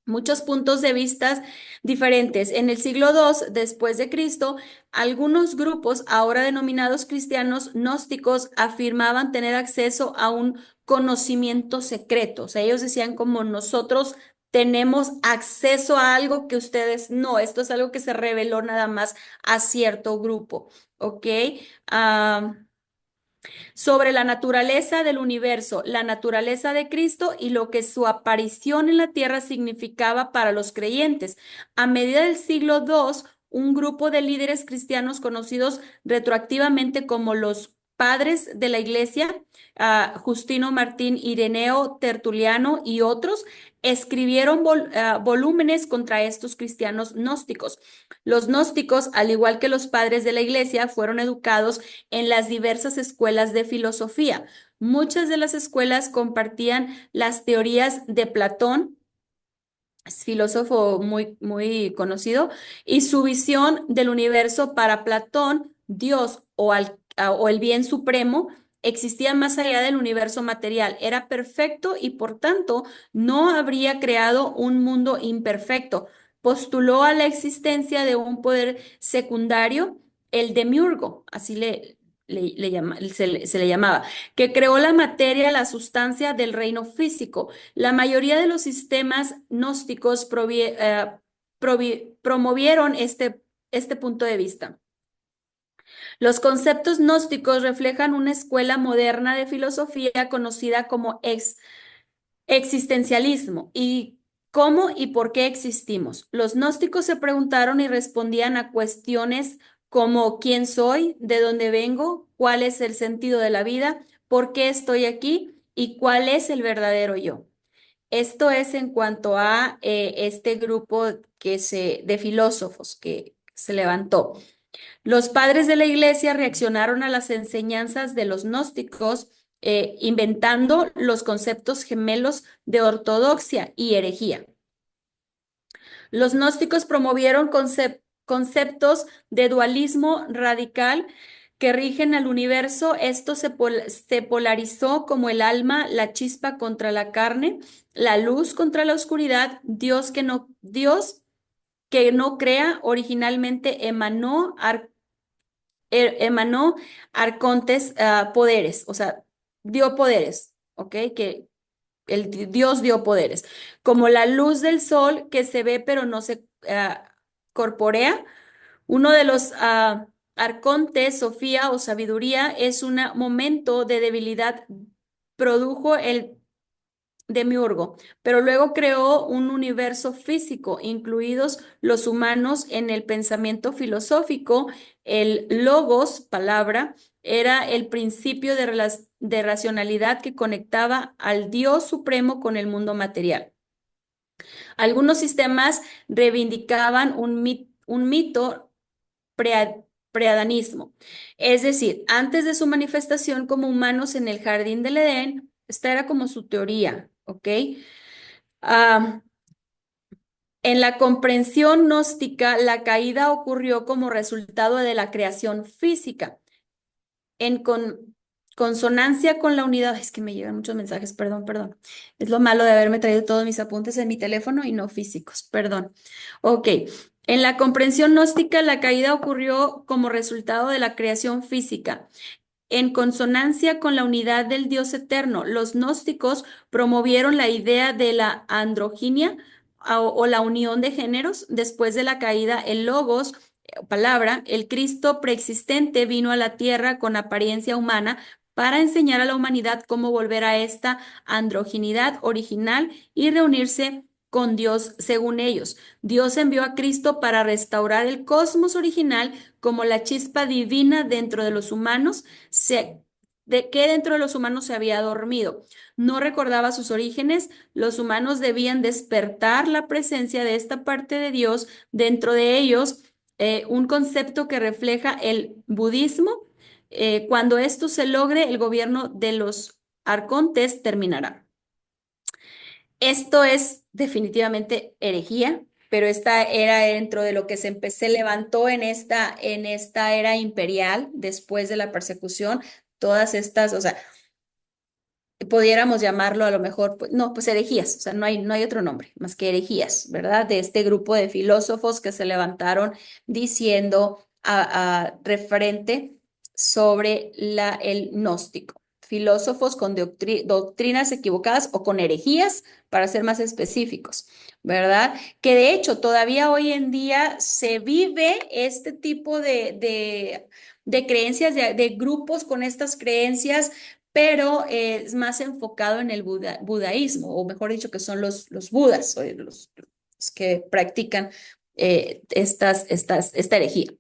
muchos puntos de vista diferentes. En el siglo II después de Cristo, algunos grupos, ahora denominados cristianos gnósticos, afirmaban tener acceso a un conocimiento secreto. O sea, ellos decían como nosotros tenemos acceso a algo que ustedes no. Esto es algo que se reveló nada más a cierto grupo. ¿Ok? Ah, sobre la naturaleza del universo, la naturaleza de Cristo y lo que su aparición en la tierra significaba para los creyentes. A medida del siglo II, un grupo de líderes cristianos conocidos retroactivamente como los padres de la iglesia, Justino Martín, Ireneo, Tertuliano y otros, escribieron volúmenes contra estos cristianos gnósticos. Los gnósticos, al igual que los padres de la iglesia, fueron educados en las diversas escuelas de filosofía. Muchas de las escuelas compartían las teorías de Platón, es filósofo muy conocido, y su visión del universo. Para Platón, Dios o el bien supremo existía más allá del universo material, era perfecto y por tanto no habría creado un mundo imperfecto. Postuló a la existencia de un poder secundario, el demiurgo, así se le llamaba, que creó la materia, la sustancia del reino físico. La mayoría de los sistemas gnósticos promovieron este punto de vista. Los conceptos gnósticos reflejan una escuela moderna de filosofía conocida como existencialismo. ¿Y cómo y por qué existimos? Los gnósticos se preguntaron y respondían a cuestiones como ¿quién soy? ¿De dónde vengo? ¿Cuál es el sentido de la vida? ¿Por qué estoy aquí? ¿Y cuál es el verdadero yo? Esto es en cuanto a este grupo de filósofos que se levantó. Los padres de la iglesia reaccionaron a las enseñanzas de los gnósticos, inventando los conceptos gemelos de ortodoxia y herejía. Los gnósticos promovieron conceptos de dualismo radical que rigen al universo. Esto se polarizó como el alma, la chispa contra la carne, la luz contra la oscuridad. Dios que no crea originalmente emanó arcontes, poderes, o sea, dio poderes, ¿ok? Que Dios dio poderes, como la luz del sol que se ve pero no se corporea. Uno de los arcontes, Sofía o sabiduría, es un momento de debilidad, produjo el demiurgo, pero luego creó un universo físico, incluidos los humanos en el pensamiento filosófico, el logos, palabra, era el principio de racionalidad que conectaba al Dios supremo con el mundo material. Algunos sistemas reivindicaban un mito preadanismo, es decir, antes de su manifestación como humanos en el jardín del Edén, esta era como su teoría, ¿ok? Ah, en la comprensión gnóstica, la caída ocurrió como resultado de la creación física. En consonancia con la unidad, es que me llegan muchos mensajes, perdón. Es lo malo de haberme traído todos mis apuntes en mi teléfono y no físicos, perdón. Ok, en la comprensión gnóstica, la caída ocurrió como resultado de la creación física. En consonancia con la unidad del Dios eterno, los gnósticos promovieron la idea de la androginia o la unión de géneros. Después de la caída, el logos, palabra, el Cristo preexistente vino a la tierra con apariencia humana para enseñar a la humanidad cómo volver a esta androginidad original y reunirse con Dios según ellos. Dios envió a Cristo para restaurar el cosmos original como la chispa divina dentro de los humanos que dentro de los humanos se había dormido. No recordaba sus orígenes. Los humanos debían despertar la presencia de esta parte de Dios dentro de ellos, un concepto que refleja el budismo. Cuando esto se logre, el gobierno de los arcontes terminará. Esto es definitivamente herejía, pero esta era dentro de lo que se levantó en esta era imperial después de la persecución. Todas estas, o sea, pudiéramos llamarlo a lo mejor, no, pues herejías, o sea, no hay otro nombre más que herejías, ¿verdad? De este grupo de filósofos que se levantaron diciendo referente sobre el gnóstico. Filósofos con doctrinas equivocadas o con herejías, para ser más específicos, ¿verdad? Que de hecho todavía hoy en día se vive este tipo de creencias, de grupos con estas creencias, pero es más enfocado en el budaísmo, o mejor dicho, que son los budas, o los que practican esta herejía.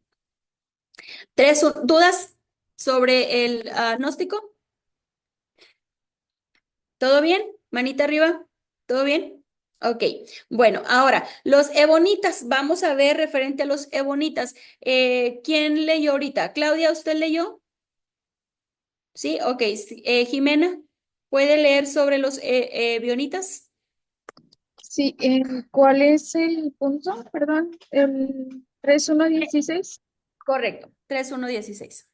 ¿Tres dudas sobre el gnóstico? ¿Todo bien? ¿Manita arriba? ¿Todo bien? Ok, bueno, ahora, los ebonitas, vamos a ver referente a los ebonitas. ¿Quién leyó ahorita? Claudia, ¿usted leyó? Sí, ok. Sí, Jimena, ¿puede leer sobre los bionitas? Sí, ¿cuál es el punto? Perdón, el 3.1.16. Correcto, 3:1:16.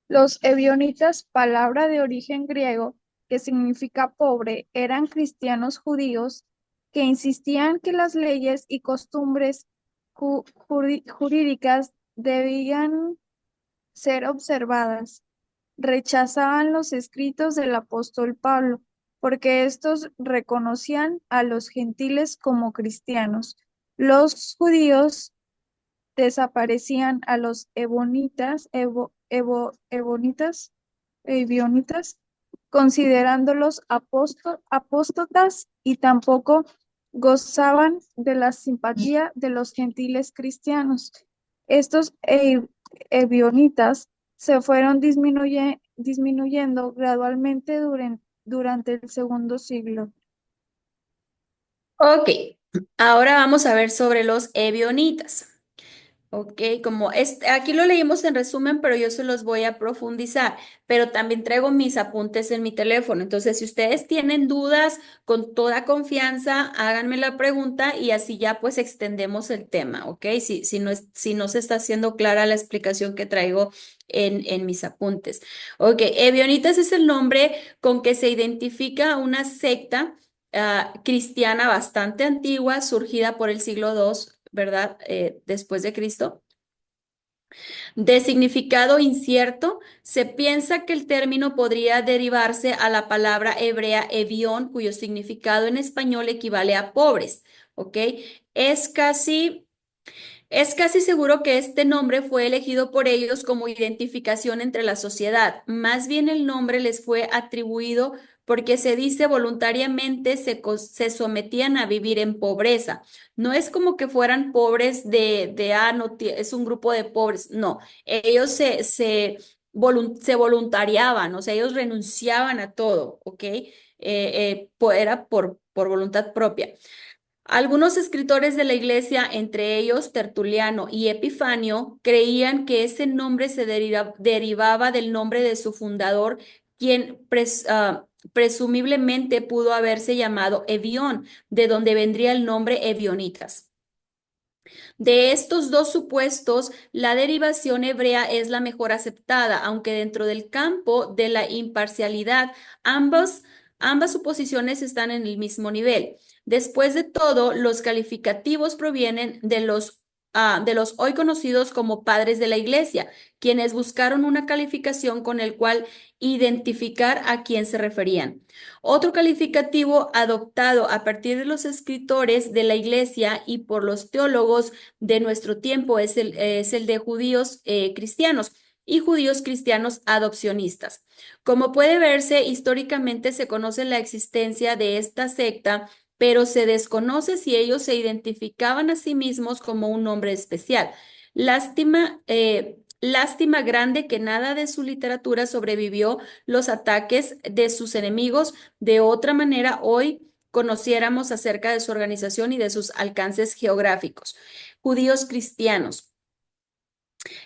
Los ebionitas, palabra de origen griego que significa pobre, eran cristianos judíos que insistían que las leyes y costumbres jurídicas debían ser observadas. Rechazaban los escritos del apóstol Pablo, porque estos reconocían a los gentiles como cristianos. Los judíos desaparecían a los ebionitas, considerándolos apóstatas y tampoco gozaban de la simpatía de los gentiles cristianos. Estos ebionitas se fueron disminuyendo gradualmente durante el segundo siglo. Ok, ahora vamos a ver sobre los ebionitas. Ok, como aquí lo leímos en resumen, pero yo se los voy a profundizar, pero también traigo mis apuntes en mi teléfono. Entonces, si ustedes tienen dudas, con toda confianza, háganme la pregunta y así ya pues extendemos el tema, ¿ok? Si no se está haciendo clara la explicación que traigo en mis apuntes. Ok, Ebionitas es el nombre con que se identifica a una secta cristiana bastante antigua, surgida por el siglo II, ¿verdad? Después de Cristo. De significado incierto, se piensa que el término podría derivarse a la palabra hebrea evión, cuyo significado en español equivale a pobres, ¿ok? Es casi es casi seguro que este nombre fue elegido por ellos como identificación entre la sociedad. Más bien el nombre les fue atribuido porque se dice voluntariamente se sometían a vivir en pobreza. No es como que fueran pobres no, es un grupo de pobres. No, ellos se se voluntariaban, o sea, ellos renunciaban a todo, ¿ok? Era por voluntad propia. Algunos escritores de la iglesia, entre ellos Tertuliano y Epifanio, creían que ese nombre se derivaba del nombre de su fundador, quien presumiblemente pudo haberse llamado Evión, de donde vendría el nombre Evionitas. De estos dos supuestos, la derivación hebrea es la mejor aceptada, aunque dentro del campo de la imparcialidad, ambas suposiciones están en el mismo nivel. Después de todo, los calificativos provienen de los hoy conocidos como padres de la Iglesia, quienes buscaron una calificación con el cual identificar a quién se referían. Otro calificativo adoptado a partir de los escritores de la Iglesia y por los teólogos de nuestro tiempo es el de judíos cristianos y judíos cristianos adopcionistas. Como puede verse, históricamente se conoce la existencia de esta secta, pero se desconoce si ellos se identificaban a sí mismos como un nombre especial. Lástima grande que nada de su literatura sobrevivió los ataques de sus enemigos. De otra manera, hoy conociéramos acerca de su organización y de sus alcances geográficos. Judíos cristianos.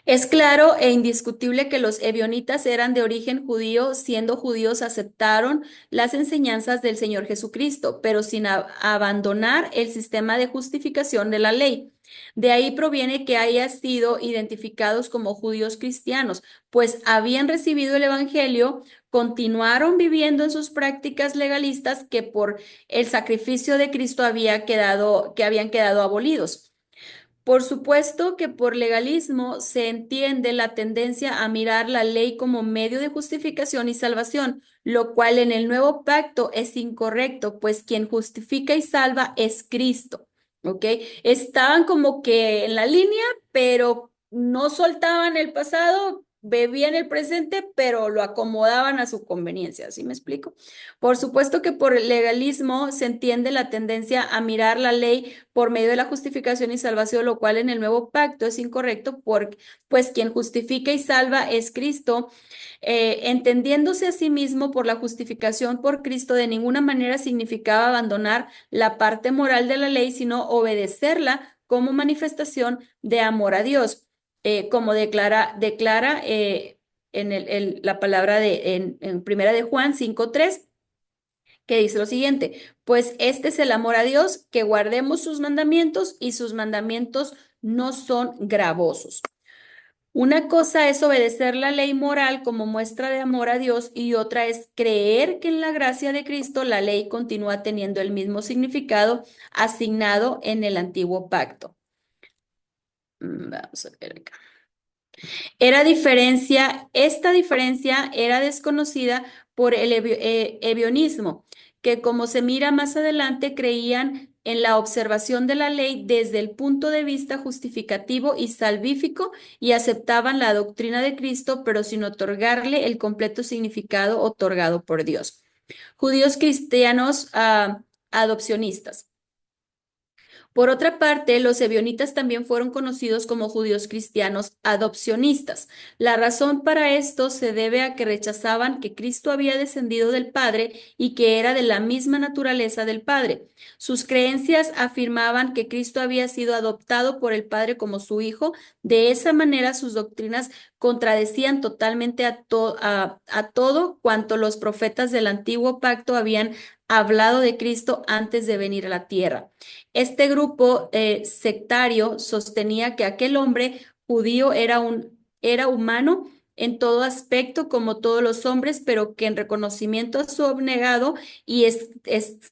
Es claro e indiscutible que los ebionitas eran de origen judío, siendo judíos aceptaron las enseñanzas del Señor Jesucristo, pero sin abandonar el sistema de justificación de la ley. De ahí proviene que hayan sido identificados como judíos cristianos, pues habían recibido el Evangelio, continuaron viviendo en sus prácticas legalistas que por el sacrificio de Cristo habían quedado abolidos. Por supuesto que por legalismo se entiende la tendencia a mirar la ley como medio de justificación y salvación, lo cual en el nuevo pacto es incorrecto, pues quien justifica y salva es Cristo. ¿Ok? Estaban como que en la línea, pero no soltaban el pasado, bebían el presente, pero lo acomodaban a su conveniencia. ¿Sí me explico? Por supuesto que por el legalismo se entiende la tendencia a mirar la ley por medio de la justificación y salvación, lo cual en el nuevo pacto es incorrecto, porque pues quien justifica y salva es Cristo. Entendiéndose a sí mismo por la justificación por Cristo, de ninguna manera significaba abandonar la parte moral de la ley, sino obedecerla como manifestación de amor a Dios, como declara la palabra en Primera de Juan 5:3, que dice lo siguiente: pues este es el amor a Dios, que guardemos sus mandamientos, y sus mandamientos no son gravosos. Una cosa es obedecer la ley moral como muestra de amor a Dios, y otra es creer que en la gracia de Cristo la ley continúa teniendo el mismo significado asignado en el antiguo pacto. Vamos a ver acá. Esta diferencia era desconocida por el ebionismo, que como se mira más adelante creían en la observación de la ley desde el punto de vista justificativo y salvífico, y aceptaban la doctrina de Cristo, pero sin otorgarle el completo significado otorgado por Dios. Judíos cristianos adopcionistas. Por otra parte, los ebionitas también fueron conocidos como judíos cristianos adopcionistas. La razón para esto se debe a que rechazaban que Cristo había descendido del Padre y que era de la misma naturaleza del Padre. Sus creencias afirmaban que Cristo había sido adoptado por el Padre como su Hijo. De esa manera, sus doctrinas contradecían totalmente a todo cuanto los profetas del antiguo pacto habían hablado de Cristo antes de venir a la tierra. Este grupo sectario sostenía que aquel hombre judío era humano en todo aspecto como todos los hombres, pero que en reconocimiento a su abnegado y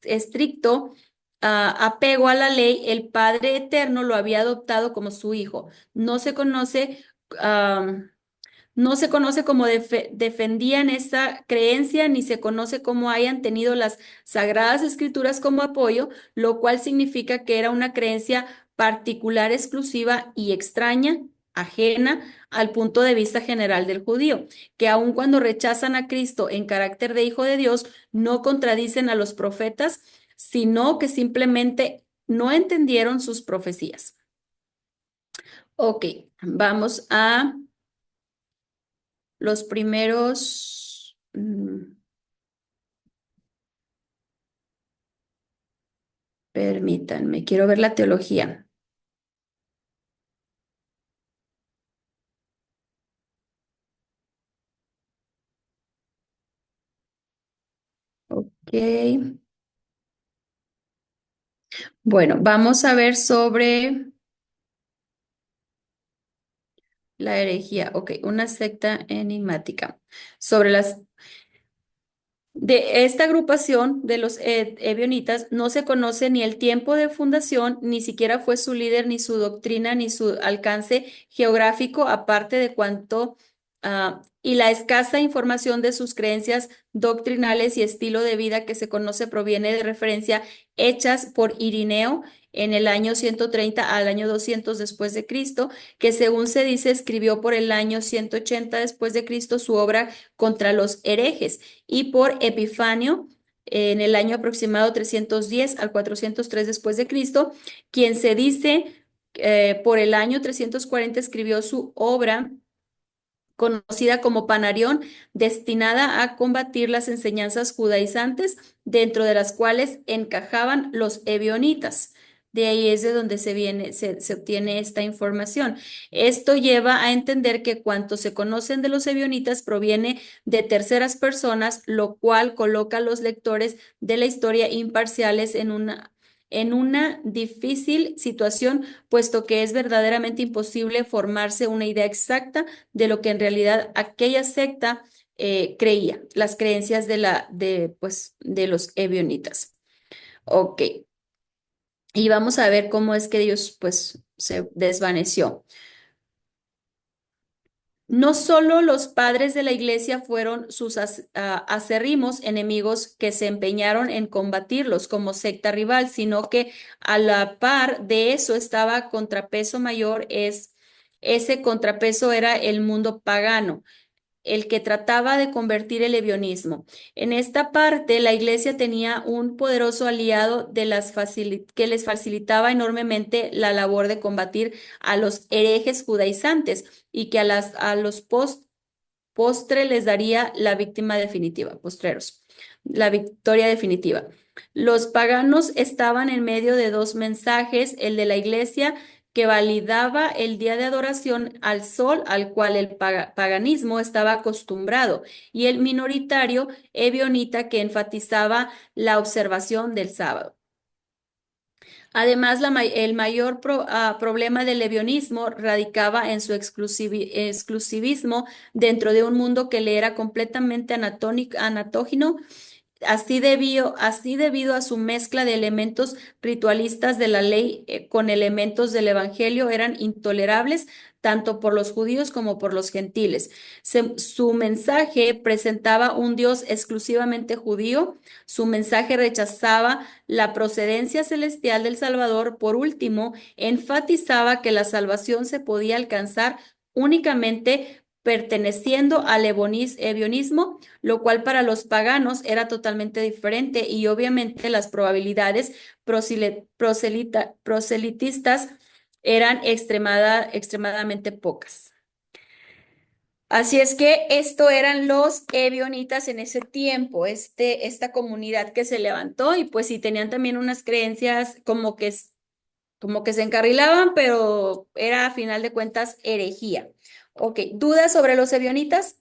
estricto apego a la ley, el Padre Eterno lo había adoptado como su hijo. No se conoce cómo defendían esa creencia, ni se conoce cómo hayan tenido las Sagradas Escrituras como apoyo, lo cual significa que era una creencia particular, exclusiva y extraña, ajena al punto de vista general del judío, que aun cuando rechazan a Cristo en carácter de Hijo de Dios, no contradicen a los profetas, sino que simplemente no entendieron sus profecías. Ok, vamos a los primeros... permítanme, quiero ver la teología. Ok. Bueno, vamos a ver sobre la herejía. Ok, una secta enigmática. Sobre las de esta agrupación de los ebionitas no se conoce ni el tiempo de fundación, ni siquiera fue su líder, ni su doctrina, ni su alcance geográfico, aparte de cuanto y la escasa información de sus creencias doctrinales y estilo de vida que se conoce proviene de referencia hechas por Irineo en el año 130 al año 200 después de Cristo, que según se dice escribió por el año 180 después de Cristo su obra contra los herejes y por Epifanio en el año aproximado 310 al 403 después de Cristo, quien se dice por el año 340 escribió su obra conocida como Panarión, destinada a combatir las enseñanzas judaizantes, dentro de las cuales encajaban los ebionitas. De ahí es de donde se obtiene esta información. Esto lleva a entender que cuanto se conocen de los ebionitas proviene de terceras personas, lo cual coloca a los lectores de la historia imparciales en una difícil situación, puesto que es verdaderamente imposible formarse una idea exacta de lo que en realidad aquella secta creía, las creencias pues, de los ebionitas. Ok, y vamos a ver cómo es que Dios pues se desvaneció. No solo los padres de la iglesia fueron sus acérrimos enemigos que se empeñaron en combatirlos como secta rival, sino que a la par de eso estaba contrapeso mayor, ese contrapeso era el mundo pagano, el que trataba de convertir el ebionismo. En esta parte, la iglesia tenía un poderoso aliado que les facilitaba enormemente la labor de combatir a los herejes judaizantes y que a los postre les daría la víctima definitiva, postreros, la victoria definitiva. Los paganos estaban en medio de dos mensajes, el de la iglesia que validaba el día de adoración al sol al cual el paganismo estaba acostumbrado y el minoritario ebionita que enfatizaba la observación del sábado. Además, el mayor problema del levionismo radicaba en su exclusivismo dentro de un mundo que le era completamente anatógeno, así debido a su mezcla de elementos ritualistas de la ley con elementos del evangelio, eran intolerables tanto por los judíos como por los gentiles. Su mensaje presentaba un Dios exclusivamente judío, su mensaje rechazaba la procedencia celestial del Salvador. Por último, enfatizaba que la salvación se podía alcanzar únicamente perteneciendo al ebionismo, lo cual para los paganos era totalmente diferente y obviamente las probabilidades proselitistas eran extremadamente pocas. Así es que esto eran los ebionitas en ese tiempo, esta comunidad que se levantó y pues sí tenían también unas creencias como que se encarrilaban, pero era a final de cuentas herejía. Ok, ¿dudas sobre los ebionitas?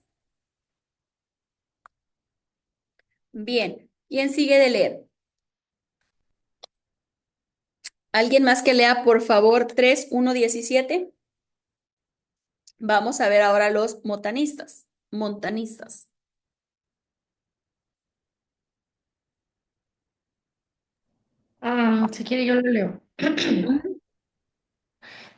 Bien, ¿quién sigue de leer? ¿Alguien más que lea, por favor, 3:1-17? Vamos a ver ahora los montanistas. Si quiere, yo lo leo. Ujú.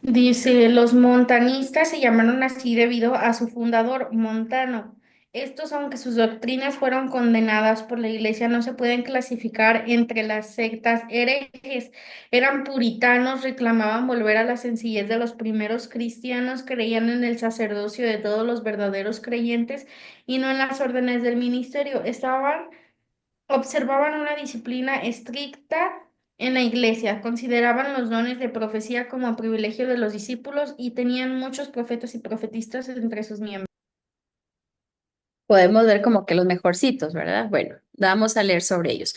Dice, los montanistas se llamaron así debido a su fundador, Montano. Estos, aunque sus doctrinas fueron condenadas por la Iglesia, no se pueden clasificar entre las sectas herejes. Eran puritanos, reclamaban volver a la sencillez de los primeros cristianos, creían en el sacerdocio de todos los verdaderos creyentes y no en las órdenes del ministerio. Observaban una disciplina estricta en la iglesia, consideraban los dones de profecía como privilegio de los discípulos y tenían muchos profetas y profetistas entre sus miembros. podemos ver como que los mejorcitos, ¿verdad? Bueno, vamos a leer sobre ellos.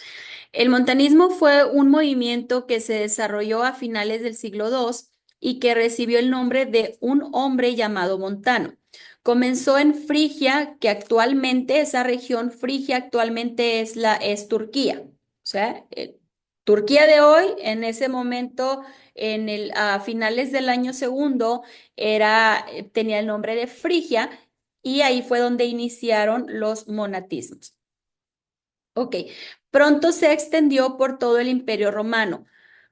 El montanismo fue un movimiento que se desarrolló a finales del siglo II y que recibió el nombre de un hombre llamado Montano. Comenzó en Frigia, que actualmente, esa región Frigia actualmente es Turquía. O sea, Turquía de hoy, en ese momento, a finales del año segundo, tenía el nombre de Frigia y ahí fue donde iniciaron los monatismos. Ok, pronto se extendió por todo el Imperio Romano.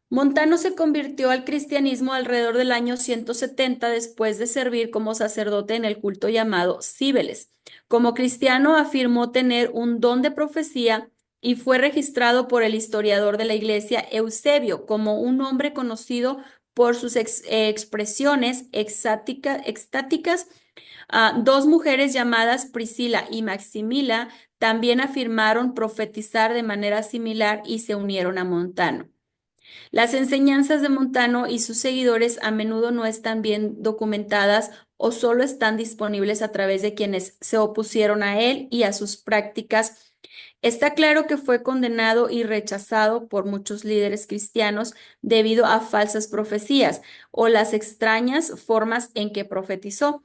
Montano se convirtió al cristianismo alrededor del año 170 después de servir como sacerdote en el culto llamado Cíbeles. Como cristiano afirmó tener un don de profecía y fue registrado por el historiador de la iglesia Eusebio como un hombre conocido por sus expresiones extáticas. Dos mujeres llamadas Priscila y Maximila también afirmaron profetizar de manera similar y se unieron a Montano. Las enseñanzas de Montano y sus seguidores a menudo no están bien documentadas o solo están disponibles a través de quienes se opusieron a él y a sus prácticas. Está claro que fue condenado y rechazado por muchos líderes cristianos debido a falsas profecías o las extrañas formas en que profetizó.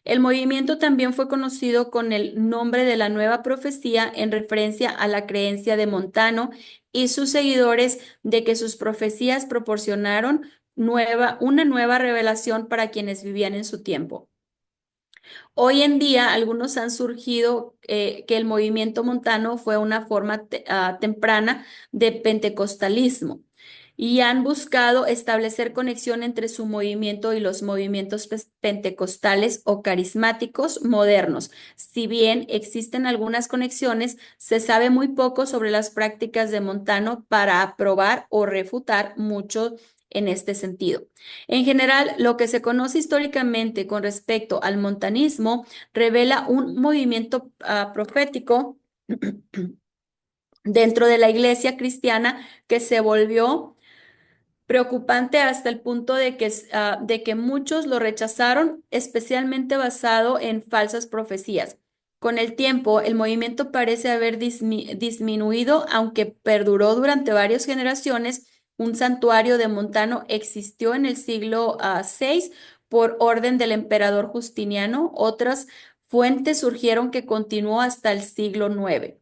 El movimiento también fue conocido con el nombre de la nueva profecía en referencia a la creencia de Montano y sus seguidores de que sus profecías proporcionaron una nueva revelación para quienes vivían en su tiempo. Hoy en día, algunos han surgido que el movimiento montano fue una forma temprana de pentecostalismo y han buscado establecer conexión entre su movimiento y los movimientos pentecostales o carismáticos modernos. Si bien existen algunas conexiones, se sabe muy poco sobre las prácticas de Montano para aprobar o refutar mucho en este sentido. En general, lo que se conoce históricamente con respecto al montanismo revela un movimiento profético dentro de la iglesia cristiana que se volvió preocupante hasta el punto de que muchos lo rechazaron, especialmente basado en falsas profecías. Con el tiempo, el movimiento parece haber disminuido, aunque perduró durante varias generaciones. Un santuario de Montano existió en el siglo VI por orden del emperador Justiniano. Otras fuentes surgieron que continuó hasta el siglo IX.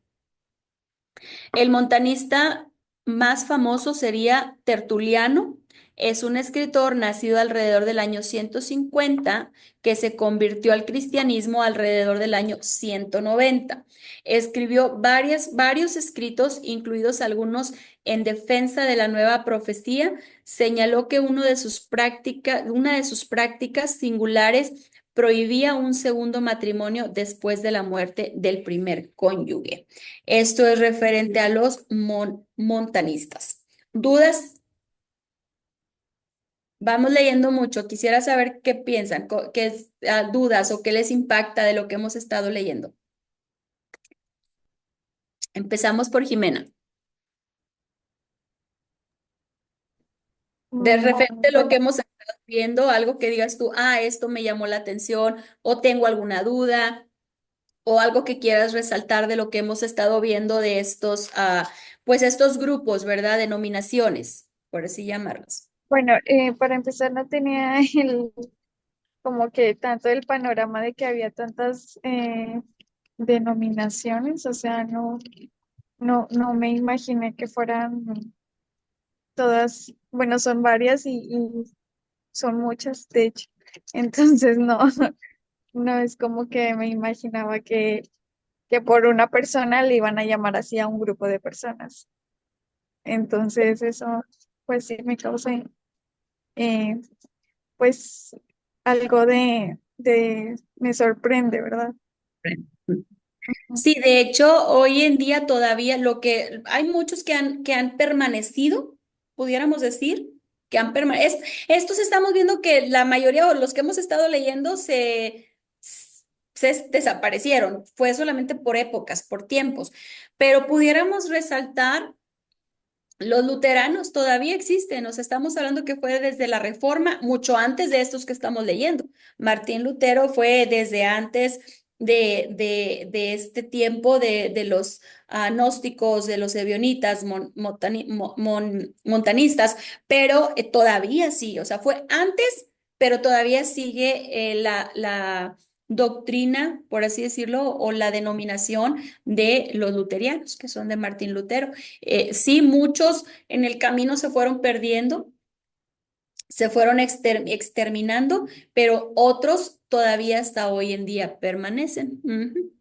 El montanista más famoso sería Tertuliano. Es un escritor nacido alrededor del año 150 que se convirtió al cristianismo alrededor del año 190. Escribió varios escritos, incluidos algunos en defensa de la nueva profecía. Señaló que una de sus prácticas singulares prohibía un segundo matrimonio después de la muerte del primer cónyuge. Esto es referente a los montanistas. ¿Dudas? Vamos leyendo mucho. Quisiera saber qué piensan, qué dudas o qué les impacta de lo que hemos estado leyendo. Empezamos por Jimena. De referente a lo que Bueno, hemos estado viendo, algo que digas tú, esto me llamó la atención, o tengo alguna duda, o algo que quieras resaltar de lo que hemos estado viendo de pues estos grupos, ¿verdad? Denominaciones, por así llamarlos. bueno, para empezar no tenía como que tanto el panorama de que había tantas denominaciones, o sea, no me imaginé que fueran todas, bueno, son varias y son muchas, de hecho. Entonces, no es como que me imaginaba que por una persona le iban a llamar así a un grupo de personas. Entonces, eso, pues sí, me causa, eh, pues, algo me sorprende, ¿verdad? Sí, de hecho, hoy en día todavía hay muchos que han permanecido, pudiéramos decir, que han permanecido. Estos estamos viendo que la mayoría o los que hemos estado leyendo se desaparecieron. Fue solamente por épocas, por tiempos. Pero pudiéramos resaltar, los luteranos todavía existen. Nos estamos hablando que fue desde la Reforma, mucho antes de estos que estamos leyendo. Martín Lutero fue desde antes de este tiempo de los gnósticos, de los ebionitas, montanistas, pero todavía sí, o sea, fue antes, pero todavía sigue la doctrina, por así decirlo, o la denominación de los luterianos, que son de Martín Lutero. Sí, muchos en el camino se fueron perdiendo, se fueron exterminando, pero otros todavía hasta hoy en día permanecen. Ujú.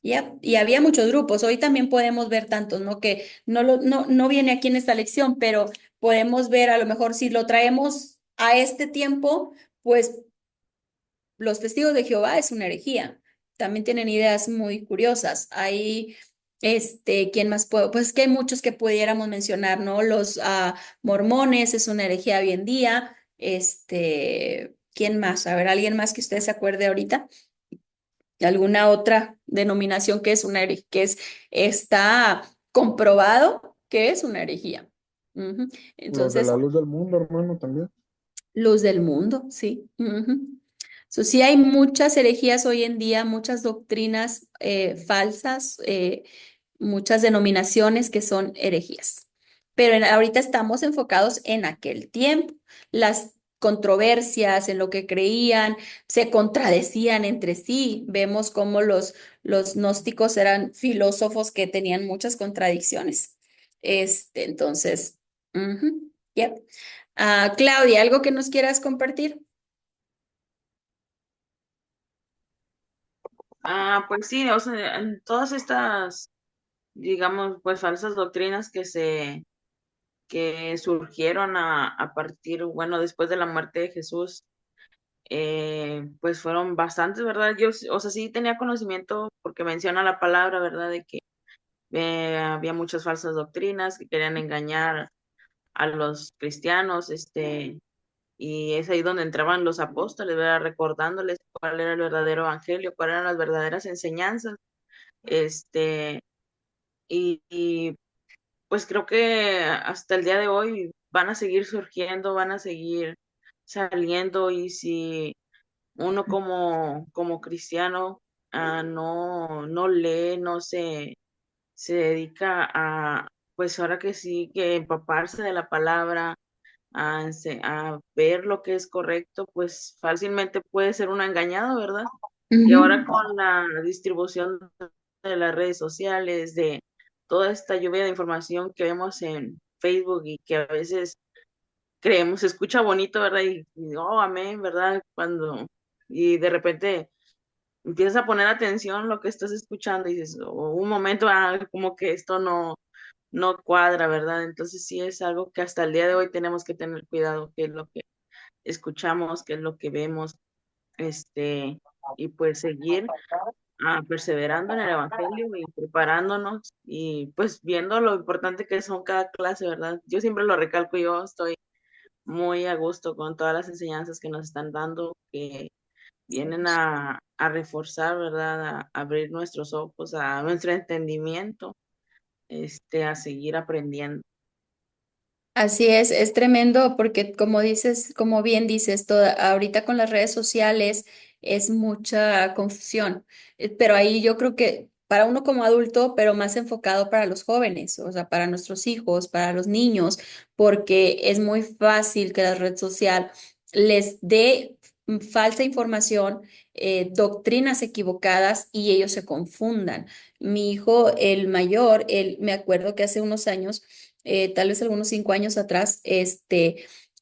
Y había muchos grupos. Hoy también podemos ver tantos, ¿no? Que no viene aquí en esta lección, pero podemos ver a lo mejor si lo traemos a este tiempo, pues los testigos de Jehová es una herejía. También tienen ideas muy curiosas. Hay, ¿quién más puedo? Pues que hay muchos que pudiéramos mencionar, ¿no? Los mormones es una herejía hoy en día. ¿Quién más? A ver, ¿alguien más que usted se acuerde ahorita? ¿Alguna otra denominación que es una herejía, está comprobado que es una herejía? Ujú. Los de la Entonces, luz del mundo, hermano, también. luz del mundo, sí. Ujú. Sí hay muchas herejías hoy en día, muchas doctrinas falsas, muchas denominaciones que son herejías. Pero ahorita estamos enfocados en aquel tiempo. Las controversias en lo que creían se contradecían entre sí. Vemos cómo los gnósticos eran filósofos que tenían muchas contradicciones. Entonces, ujú, yep. Claudia, ¿algo que nos quieras compartir? Pues sí, o sea, en todas estas, digamos, pues falsas doctrinas que surgieron a partir, bueno, después de la muerte de Jesús, pues fueron bastantes, ¿verdad? Yo, o sea, sí tenía conocimiento porque menciona la palabra, ¿verdad? De que había muchas falsas doctrinas que querían engañar a los cristianos, y es ahí donde entraban los apóstoles, ¿verdad? Recordándoles cuál era el verdadero evangelio, cuáles eran las verdaderas enseñanzas, este, y pues creo que hasta el día de hoy van a seguir surgiendo, van a seguir saliendo, y si uno como cristiano no lee, no se dedica a, pues ahora que sí, que empaparse de la palabra, a ver lo que es correcto, pues fácilmente puede ser un engañado, ¿verdad? Y ahora Ujú. con la distribución de las redes sociales, de toda esta lluvia de información que vemos en Facebook y que a veces creemos, se escucha bonito, ¿verdad? Oh, amén, ¿verdad? Y de repente empiezas a poner atención a lo que estás escuchando y dices, oh, un momento, como que esto no cuadra, ¿verdad? Entonces sí es algo que hasta el día de hoy tenemos que tener cuidado, qué es lo que escuchamos, qué es lo que vemos, este, y pues seguir perseverando en el Evangelio y preparándonos y pues viendo lo importante que son cada clase, ¿verdad? Yo siempre lo recalco, yo estoy muy a gusto con todas las enseñanzas que nos están dando, que vienen a reforzar, ¿verdad? A abrir nuestros ojos, a nuestro entendimiento, a seguir aprendiendo. Así es tremendo porque como dices, como bien dices, ahorita con las redes sociales es mucha confusión. Pero ahí yo creo que para uno como adulto, pero más enfocado para los jóvenes, o sea, para nuestros hijos, para los niños, porque es muy fácil que la red social les dé falsa información, doctrinas equivocadas y ellos se confundan. Mi hijo, el mayor, él, me acuerdo que hace unos años, tal vez algunos 5 años atrás,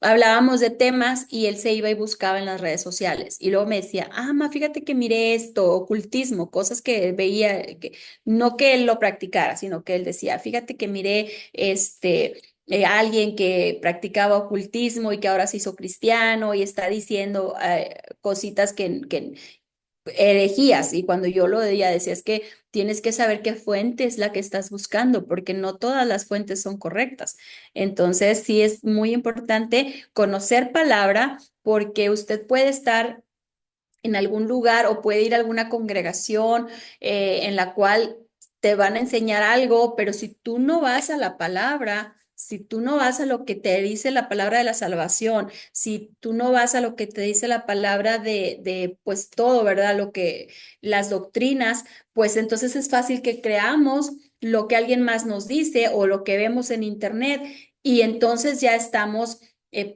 hablábamos de temas y él se iba y buscaba en las redes sociales. Y luego me decía, ma, fíjate que miré esto, ocultismo, cosas que veía, no que él lo practicara, sino que él decía, fíjate que miré alguien que practicaba ocultismo y que ahora se hizo cristiano y está diciendo cositas que herejías. Y cuando yo lo veía, decía, es que tienes que saber qué fuente es la que estás buscando, porque no todas las fuentes son correctas. Entonces, sí es muy importante conocer palabra, porque usted puede estar en algún lugar o puede ir a alguna congregación en la cual te van a enseñar algo, pero si tú no vas a la palabra, Si tú no vas a lo que te dice la palabra de la salvación, si tú no vas a lo que te dice la palabra de pues todo, ¿verdad? Lo que las doctrinas, pues entonces es fácil que creamos lo que alguien más nos dice o lo que vemos en internet y entonces ya estamos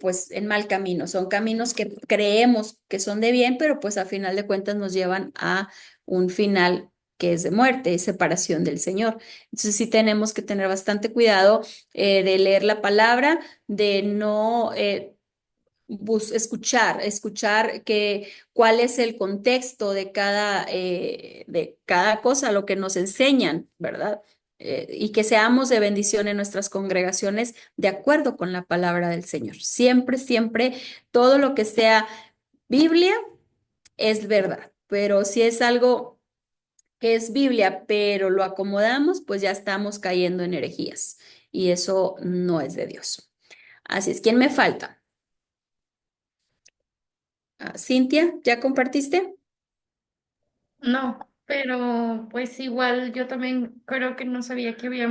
pues en mal camino. Son caminos que creemos que son de bien, pero pues a final de cuentas nos llevan a un final que es de muerte, es separación del Señor. Entonces sí tenemos que tener bastante cuidado de leer la palabra, de no escuchar cuál es el contexto de cada cosa, lo que nos enseñan, ¿verdad? Y que seamos de bendición en nuestras congregaciones de acuerdo con la palabra del Señor. Siempre, siempre, todo lo que sea Biblia es verdad, pero si es algo que es Biblia, pero lo acomodamos, pues ya estamos cayendo en herejías y eso no es de Dios. Así es, ¿quién me falta? Cintia, ¿ya compartiste? No, pero pues igual yo también creo que no sabía que había,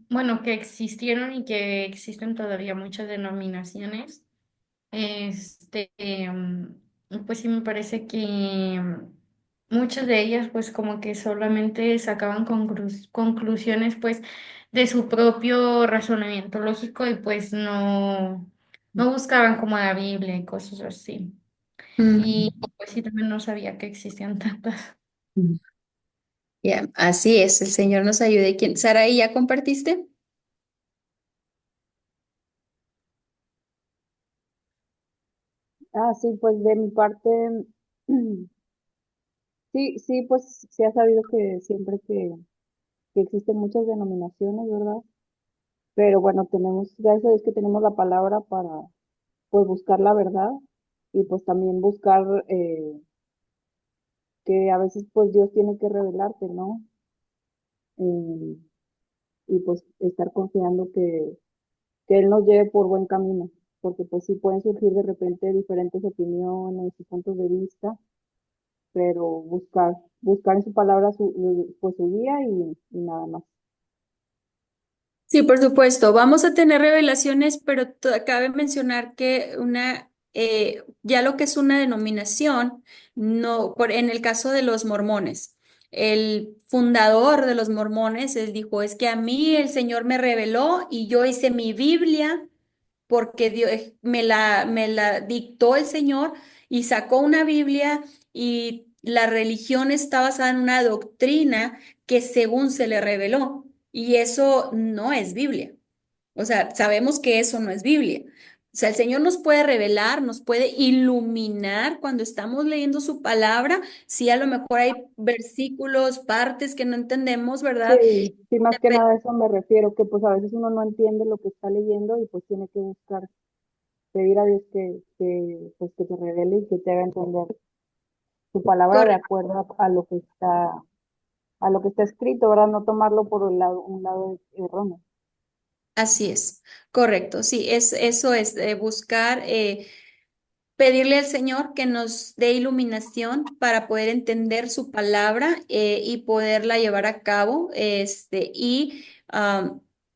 bueno, que existieron y que existen todavía muchas denominaciones. Pues sí me parece que muchas de ellas pues como que solamente sacaban conclusiones pues de su propio razonamiento lógico y pues no buscaban como la Biblia y cosas así. Y pues sí también no sabía que existían tantas. Mm. Ya, así es, el Señor nos ayude. Saraí, ¿ya compartiste? Sí, pues de mi parte, sí, sí, pues se ha sabido que siempre que existen muchas denominaciones, ¿verdad? Pero bueno, tenemos, gracias a Dios que tenemos la palabra para, pues, buscar la verdad y pues también buscar que a veces pues Dios tiene que revelarte, ¿no? Eh, y pues estar confiando que Él nos lleve por buen camino, porque pues sí pueden surgir de repente diferentes opiniones y puntos de vista, pero buscar en su palabra pues su guía y nada más. Sí, por supuesto. Vamos a tener revelaciones, pero cabe mencionar que ya lo que es una denominación, no, en el caso de los mormones, el fundador de los mormones, él dijo, es que a mí el Señor me reveló y yo hice mi Biblia porque Dios me la dictó el Señor y sacó una Biblia y la religión está basada en una doctrina que según se le reveló. Y eso no es Biblia. O sea, sabemos que eso no es Biblia. O sea, el Señor nos puede revelar, nos puede iluminar cuando estamos leyendo su palabra. Sí, a lo mejor hay versículos, partes que no entendemos, ¿verdad? Sí, sí, más que nada a eso me refiero, que pues a veces uno no entiende lo que está leyendo y pues tiene que buscar, pedir a Dios pues que te revele y que te haga entender su palabra de Correcto. acuerdo a lo que está escrito, ¿verdad? No tomarlo por un lado erróneo. Así es, correcto. Sí, eso es buscar. Pedirle al Señor que nos dé iluminación para poder entender su palabra y poderla llevar a cabo.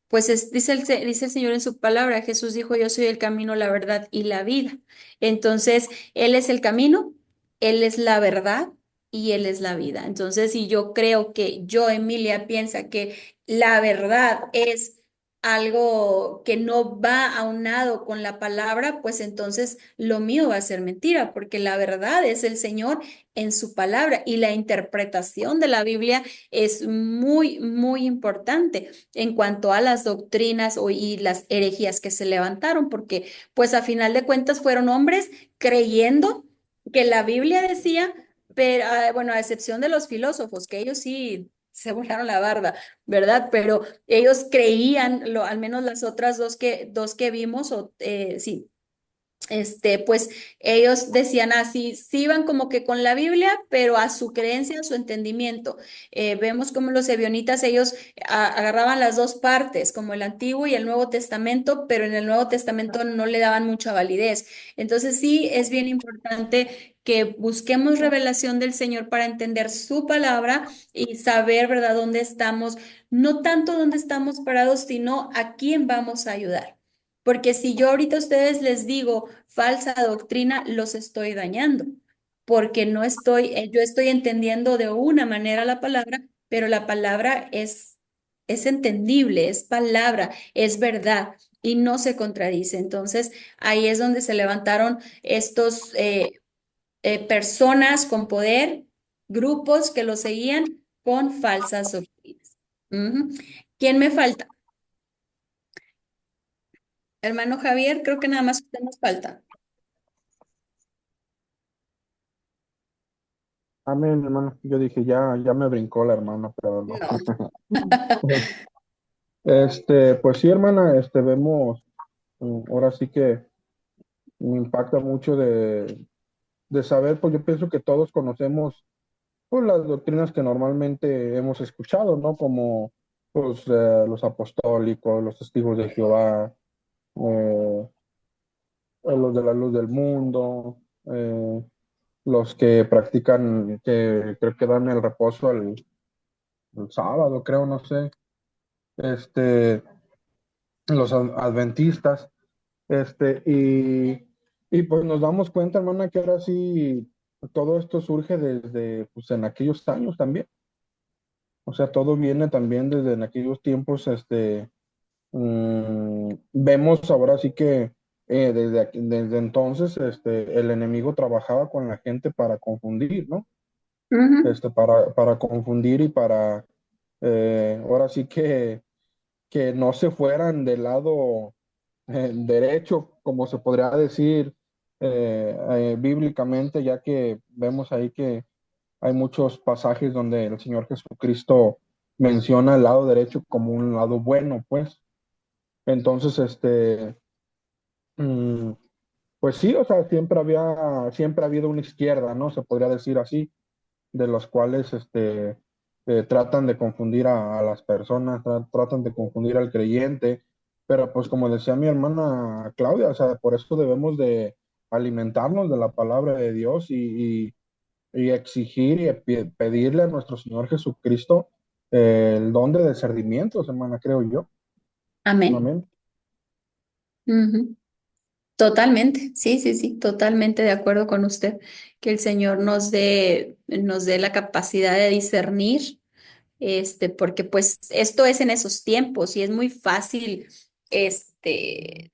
Pues dice el Señor en su palabra, Jesús dijo, yo soy el camino, la verdad y la vida. Entonces, Él es el camino, Él es la verdad y Él es la vida. Entonces, si yo creo que Emilia, piensa que la verdad es algo que no va aunado con la palabra, pues entonces lo mío va a ser mentira, porque la verdad es el Señor en su palabra y la interpretación de la Biblia es muy, muy importante en cuanto a las doctrinas y las herejías que se levantaron, porque pues a final de cuentas fueron hombres creyendo que la Biblia decía, pero bueno, a excepción de los filósofos, que ellos sí se volaron la barda, ¿verdad? Pero ellos creían, al menos las otras dos que vimos, sí, pues ellos decían así, sí iban como que con la Biblia, pero a su creencia, a su entendimiento. Vemos como los ebionitas, ellos agarraban las dos partes, como el Antiguo y el Nuevo Testamento, pero en el Nuevo Testamento no le daban mucha validez. Entonces sí es bien importante que busquemos revelación del Señor para entender su palabra y saber, ¿verdad?, dónde estamos, no tanto dónde estamos parados, sino a quién vamos a ayudar. Porque si yo ahorita a ustedes les digo falsa doctrina, los estoy dañando, porque no estoy, yo estoy entendiendo de una manera la palabra, pero la palabra es entendible, es palabra, es verdad y no se contradice. Entonces, ahí es donde se levantaron estos personas con poder, grupos que lo seguían con falsas doctrinas. Ujú. ¿Quién me falta? Hermano Javier, creo que nada más usted nos falta. Amén, hermano. Yo dije, ya me brincó la hermana, pero no. No. Pues sí, hermana, vemos, ahora sí que me impacta mucho de saber, pues yo pienso que todos conocemos pues las doctrinas que normalmente hemos escuchado, ¿no? Como pues los apostólicos, los testigos de Jehová, eh, los de la luz del mundo, los que practican, que creo que dan el reposo el sábado, creo, no sé, este, los adventistas, y pues nos damos cuenta, hermana, que ahora sí todo esto surge desde, pues en aquellos años también. O sea, todo viene también desde en aquellos tiempos, vemos ahora sí que desde entonces, el enemigo trabajaba con la gente para confundir, ¿no? Ujú. Para confundir y para, ahora sí que no se fueran del lado derecho, como se podría decir bíblicamente, ya que vemos ahí que hay muchos pasajes donde el Señor Jesucristo menciona el lado derecho como un lado bueno, pues. Entonces, mm, pues sí, o sea, siempre ha habido una izquierda, ¿no? Se podría decir así, de los cuales, tratan de confundir a las personas, tratan de confundir al creyente, pero pues como decía mi hermana Claudia, o sea, por eso debemos de alimentarnos de la palabra de Dios y exigir y pedirle a nuestro Señor Jesucristo el don de discernimiento, hermana, creo yo. Amén. Amén. Ujú. Totalmente, sí, sí, sí, totalmente de acuerdo con usted, que el Señor nos dé la capacidad de discernir, porque pues esto es en esos tiempos y es muy fácil, dice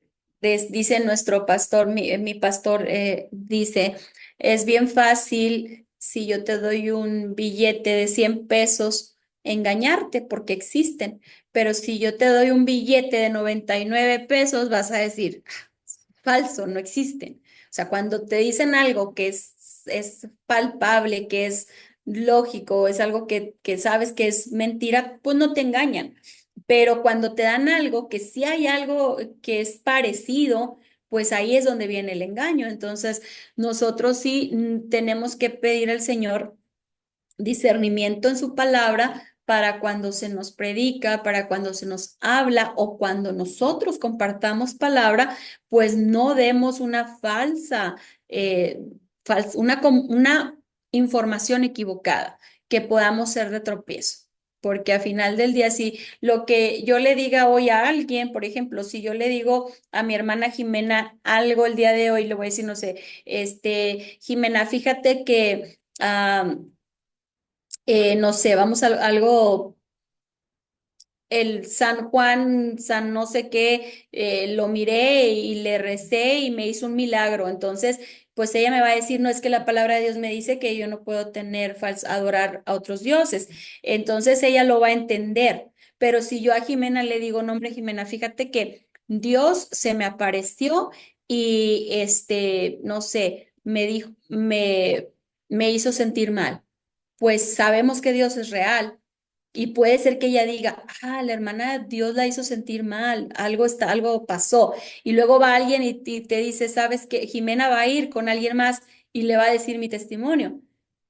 nuestro pastor, mi pastor dice, es bien fácil si yo te doy un billete de 100 pesos, engañarte porque existen, pero si yo te doy un billete de 99 pesos, vas a decir, falso, no existen. O sea, cuando te dicen algo que es palpable, que es lógico, es algo que sabes que es mentira, pues no te engañan. Pero cuando te dan algo que sí hay algo que es parecido, pues ahí es donde viene el engaño. Entonces, nosotros sí tenemos que pedir al Señor discernimiento en su palabra para cuando se nos predica, para cuando se nos habla o cuando nosotros compartamos palabra, pues no demos una una información equivocada que podamos ser de tropiezo. Porque al final del día, si lo que yo le diga hoy a alguien, por ejemplo, si yo le digo a mi hermana Jimena algo el día de hoy, le voy a decir, no sé, Jimena, fíjate que no sé, vamos a algo, el San Juan, San no sé qué, lo miré y le recé y me hizo un milagro. Entonces, pues ella me va a decir, no es que la palabra de Dios me dice que yo no puedo adorar a otros dioses. Entonces ella lo va a entender. Pero si yo a Jimena le digo, no, hombre, Jimena, fíjate que Dios se me apareció y no sé, me hizo sentir mal, pues sabemos que Dios es real Y puede ser que ella diga, la hermana Dios la hizo sentir mal, algo pasó. Y luego va alguien y te dice, sabes que Jimena va a ir con alguien más y le va a decir mi testimonio,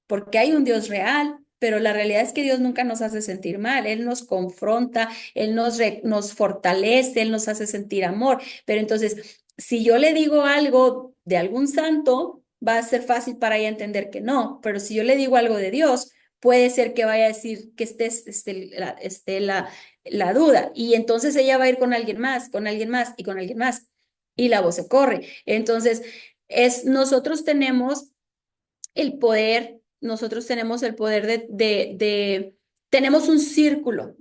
porque hay un Dios real. Pero la realidad es que Dios nunca nos hace sentir mal, Él nos confronta, Él nos fortalece, Él nos hace sentir amor. Pero entonces, si yo le digo algo de algún santo, va a ser fácil para ella entender que no, pero si yo le digo algo de Dios, puede ser que vaya a decir que esté la duda, y entonces ella va a ir con alguien más, con alguien más y con alguien más, y la voz se corre. Entonces, nosotros tenemos el poder tenemos un círculo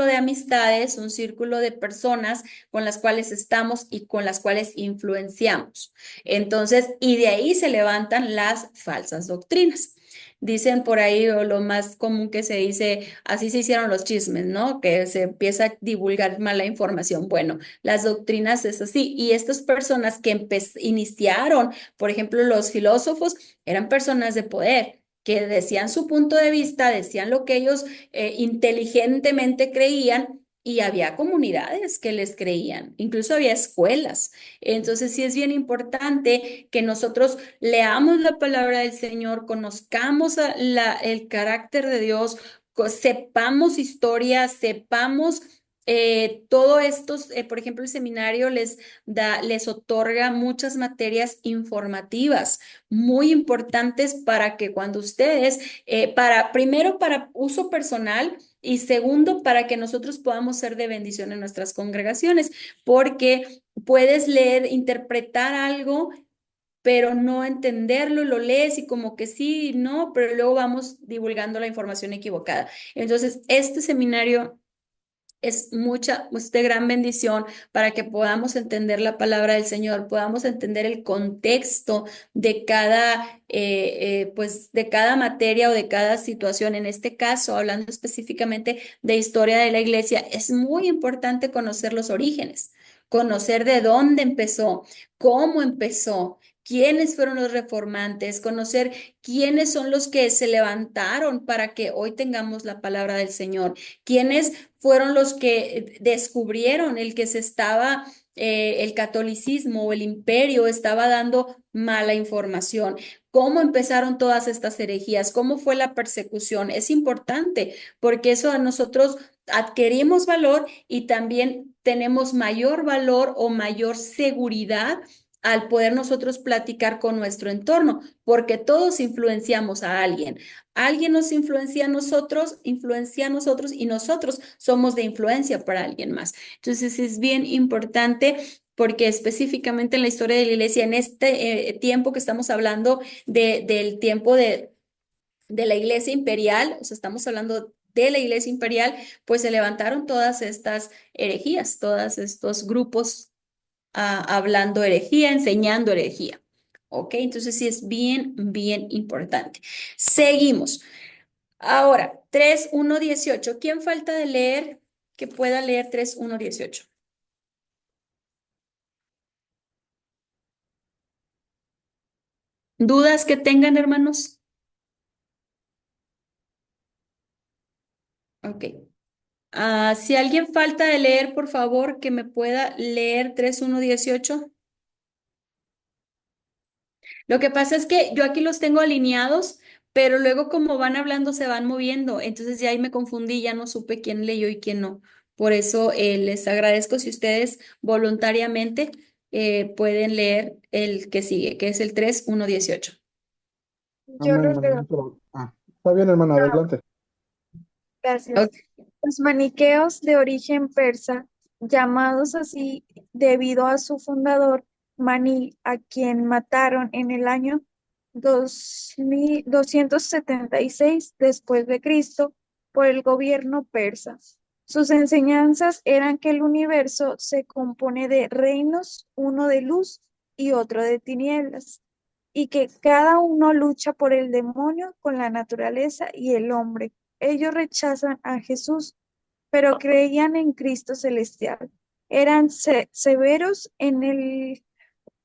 de amistades, un círculo de personas con las cuales estamos y con las cuales influenciamos. Entonces, y de ahí se levantan las falsas doctrinas. Dicen por ahí, o lo más común que se dice, así se hicieron los chismes, ¿no? Que se empieza a divulgar mala información. Bueno, las doctrinas es así. Y estas personas que iniciaron, por ejemplo, los filósofos, eran personas de poder que decían su punto de vista, decían lo que ellos inteligentemente creían, y había comunidades que les creían, incluso había escuelas. Entonces sí es bien importante que nosotros leamos la palabra del Señor, conozcamos el carácter de Dios, sepamos historia, sepamos todo esto. Por ejemplo, el seminario les otorga muchas materias informativas muy importantes para que cuando ustedes, primero para uso personal, y segundo para que nosotros podamos ser de bendición en nuestras congregaciones, porque puedes leer, interpretar algo, pero no entenderlo, lo lees y como que sí, no, pero luego vamos divulgando la información equivocada. Entonces, este seminario es de gran bendición para que podamos entender la palabra del Señor, podamos entender el contexto de pues de cada materia o de cada situación. En este caso, hablando específicamente de historia de la iglesia, es muy importante conocer los orígenes, conocer de dónde empezó, cómo empezó. ¿Quiénes fueron los reformantes? Conocer quiénes son los que se levantaron para que hoy tengamos la palabra del Señor. ¿Quiénes fueron los que descubrieron el catolicismo o el imperio estaba dando mala información? ¿Cómo empezaron todas estas herejías? ¿Cómo fue la persecución? Es importante porque eso a nosotros adquirimos valor y también tenemos mayor valor o mayor seguridad al poder nosotros platicar con nuestro entorno, porque todos influenciamos a alguien. Alguien nos influencia a nosotros y nosotros somos de influencia para alguien más. Entonces es bien importante porque específicamente en la historia de la iglesia, en este tiempo que estamos hablando del tiempo de la iglesia imperial, o sea, estamos hablando de la iglesia imperial, pues se levantaron todas estas herejías, todos estos grupos hablando herejía, enseñando herejía. ¿Ok? Entonces sí es bien, bien importante. Seguimos. Ahora, 3:1:18. ¿Quién falta de leer que pueda leer 3:1:18? ¿Dudas que tengan, hermanos? Ok. Si alguien falta de leer, por favor, que me pueda leer 3:1:18. Lo que pasa es que yo aquí los tengo alineados, pero luego como van hablando se van moviendo, entonces ya ahí me confundí, ya no supe quién leyó y quién no. Por eso les agradezco si ustedes voluntariamente pueden leer el que sigue, que es el 3:1:18. Yo Amén, lo hermano, no hay leo. problema. Está bien, hermano, adelante. Gracias. Ok. Los maniqueos de origen persa, llamados así debido a su fundador, Mani, a quien mataron en el año 2276 después de Cristo por el gobierno persa. Sus enseñanzas eran que el universo se compone de reinos, uno de luz y otro de tinieblas, y que cada uno lucha por el demonio con la naturaleza y el hombre. Ellos rechazan a Jesús, pero creían en Cristo celestial. Eran severos en el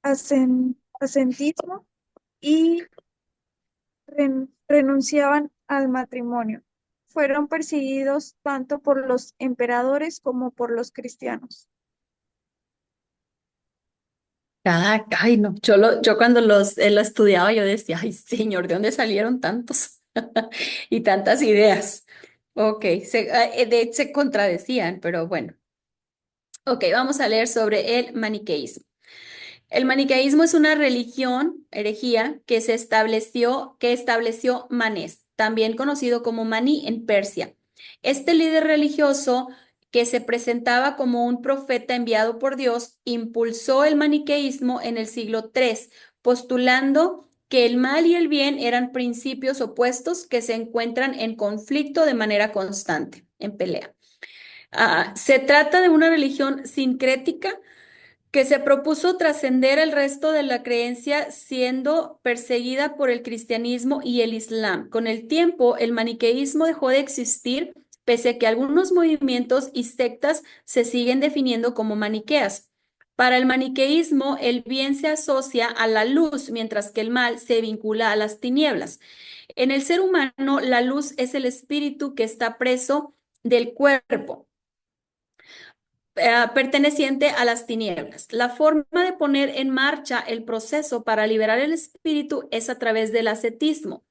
ascetismo y renunciaban al matrimonio. fueron perseguidos tanto por los emperadores como por los cristianos. Ay, no, yo cuando lo estudiaba yo decía, ay, señor, ¿de dónde salieron tantos y tantas ideas? Ok, se contradecían, pero bueno. Ok, vamos a leer sobre el maniqueísmo. El maniqueísmo es una religión, herejía, que estableció Manés, también conocido como Maní en Persia. Este líder religioso, que se presentaba como un profeta enviado por Dios, impulsó el maniqueísmo en el siglo III, postulando que el mal y el bien eran principios opuestos que se encuentran en conflicto de manera constante, en pelea. Se trata de una religión sincrética que se propuso trascender el resto de la creencia siendo perseguida por el cristianismo y el islam. Con el tiempo, el maniqueísmo dejó de existir, pese a que algunos movimientos y sectas se siguen definiendo como maniqueas. Para el maniqueísmo, el bien se asocia a la luz, mientras que el mal se vincula a las tinieblas. En el ser humano, la luz es el espíritu que está preso del cuerpo perteneciente a las tinieblas. La forma de poner en marcha el proceso para liberar el espíritu es a través del ascetismo.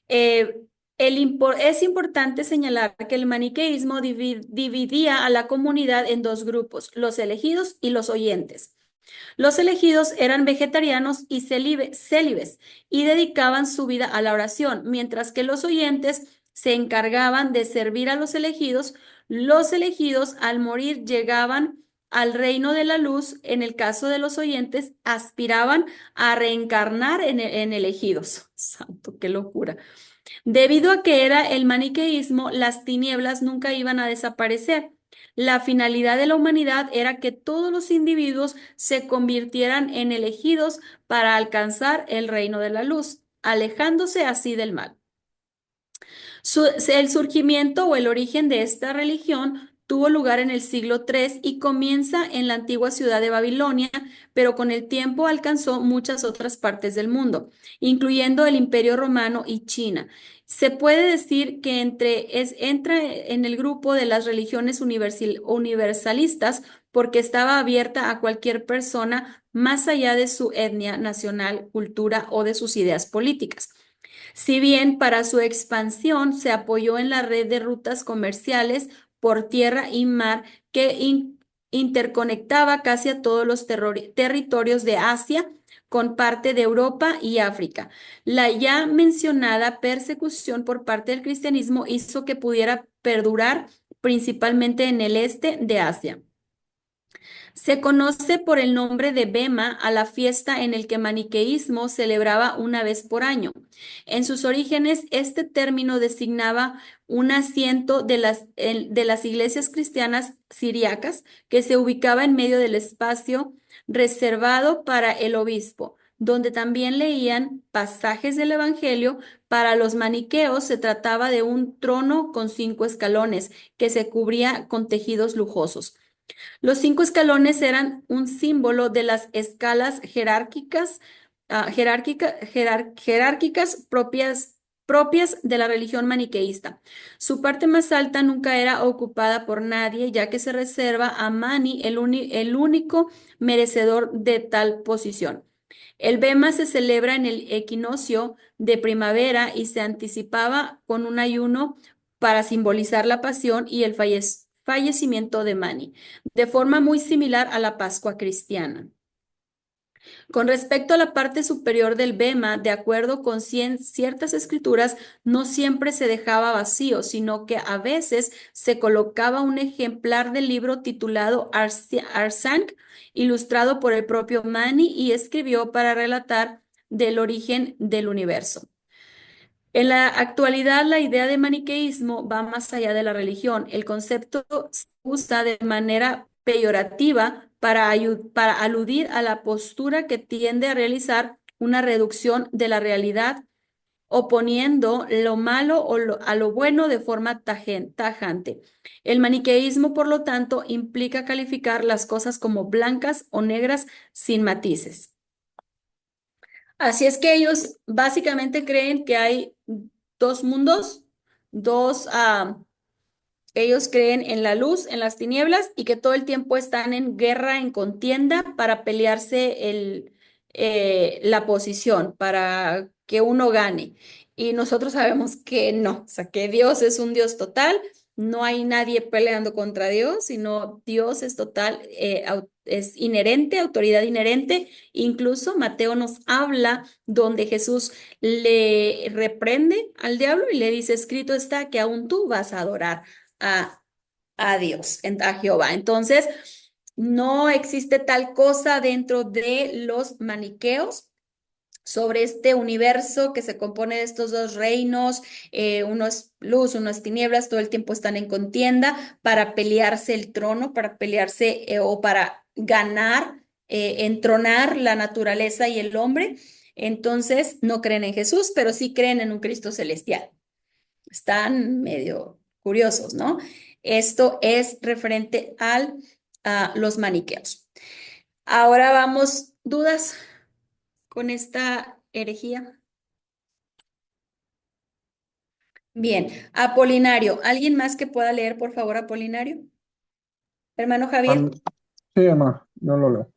Eh, es importante señalar que el maniqueísmo dividía a la comunidad en dos grupos, los elegidos y los oyentes. Los elegidos eran vegetarianos y célibes y dedicaban su vida a la oración, mientras que los oyentes se encargaban de servir a los elegidos. Los elegidos al morir llegaban al reino de la luz. En el caso de los oyentes, aspiraban a reencarnar en elegidos. Santo, qué locura. Debido a que era el maniqueísmo, las tinieblas nunca iban a desaparecer. La finalidad de la humanidad era que todos los individuos se convirtieran en elegidos para alcanzar el reino de la luz, alejándose así del mal. El surgimiento o el origen de esta religión tuvo lugar en el siglo III y comienza en la antigua ciudad de Babilonia, pero con el tiempo alcanzó muchas otras partes del mundo, incluyendo el Imperio Romano y China. Se puede decir que entra en el grupo de las religiones universalistas porque estaba abierta a cualquier persona más allá de su etnia, nacional, cultura o de sus ideas políticas. Si bien para su expansión se apoyó en la red de rutas comerciales por tierra y mar que interconectaba casi a todos los territorios de Asia con parte de Europa y África. La ya mencionada persecución por parte del cristianismo hizo que pudiera perdurar principalmente en el este de Asia. Se conoce por el nombre de Bema a la fiesta en el que maniqueísmo celebraba una vez por año. En sus orígenes, este término designaba un asiento de las iglesias cristianas siriacas que se ubicaba en medio del espacio reservado para el obispo, donde también leían pasajes del Evangelio. Para los maniqueos se trataba de un trono con 5 escalones que se cubría con tejidos lujosos. Los 5 escalones eran un símbolo de las escalas jerárquicas propias de la religión maniqueísta. Su parte más alta nunca era ocupada por nadie, ya que se reserva a Mani, el único merecedor de tal posición. El Bema se celebra en el equinoccio de primavera y se anticipaba con un ayuno para simbolizar la pasión y el fallecimiento de Mani, de forma muy similar a la Pascua cristiana. Con respecto a la parte superior del bema, de acuerdo con ciertas escrituras, no siempre se dejaba vacío, sino que a veces se colocaba un ejemplar del libro titulado Arsank, ilustrado por el propio Mani, y escribió para relatar del origen del universo. En la actualidad, la idea de maniqueísmo va más allá de la religión. El concepto se usa de manera peyorativa para aludir a la postura que tiende a realizar una reducción de la realidad, oponiendo lo malo a lo bueno de forma tajante. El maniqueísmo, por lo tanto, implica calificar las cosas como blancas o negras sin matices. Así es que ellos básicamente creen que hay dos mundos, dos, ellos creen en la luz, en las tinieblas y que todo el tiempo están en guerra, en contienda para pelearse la posición, para que uno gane. Y nosotros sabemos que no, o sea, que Dios es un Dios total, no hay nadie peleando contra Dios, sino Dios es total, es inherente, autoridad inherente. Incluso Mateo nos habla donde Jesús le reprende al diablo y le dice, escrito está que aún tú vas a adorar a, a Dios, a Jehová. Entonces, no existe tal cosa dentro de los maniqueos sobre este universo que se compone de estos dos reinos, uno es luz, uno es tinieblas, todo el tiempo están en contienda para pelearse el trono, para pelearse o para ganar, entronar la naturaleza y el hombre. Entonces, no creen en Jesús, pero sí creen en un Cristo celestial. Están medio curiosos, ¿no? Esto es referente a los maniqueos. Ahora vamos, ¿dudas con esta herejía? Bien, Apolinario. ¿Alguien más que pueda leer, por favor, Apolinario? Hermano Javier. Sí, hermano, yo lo leo.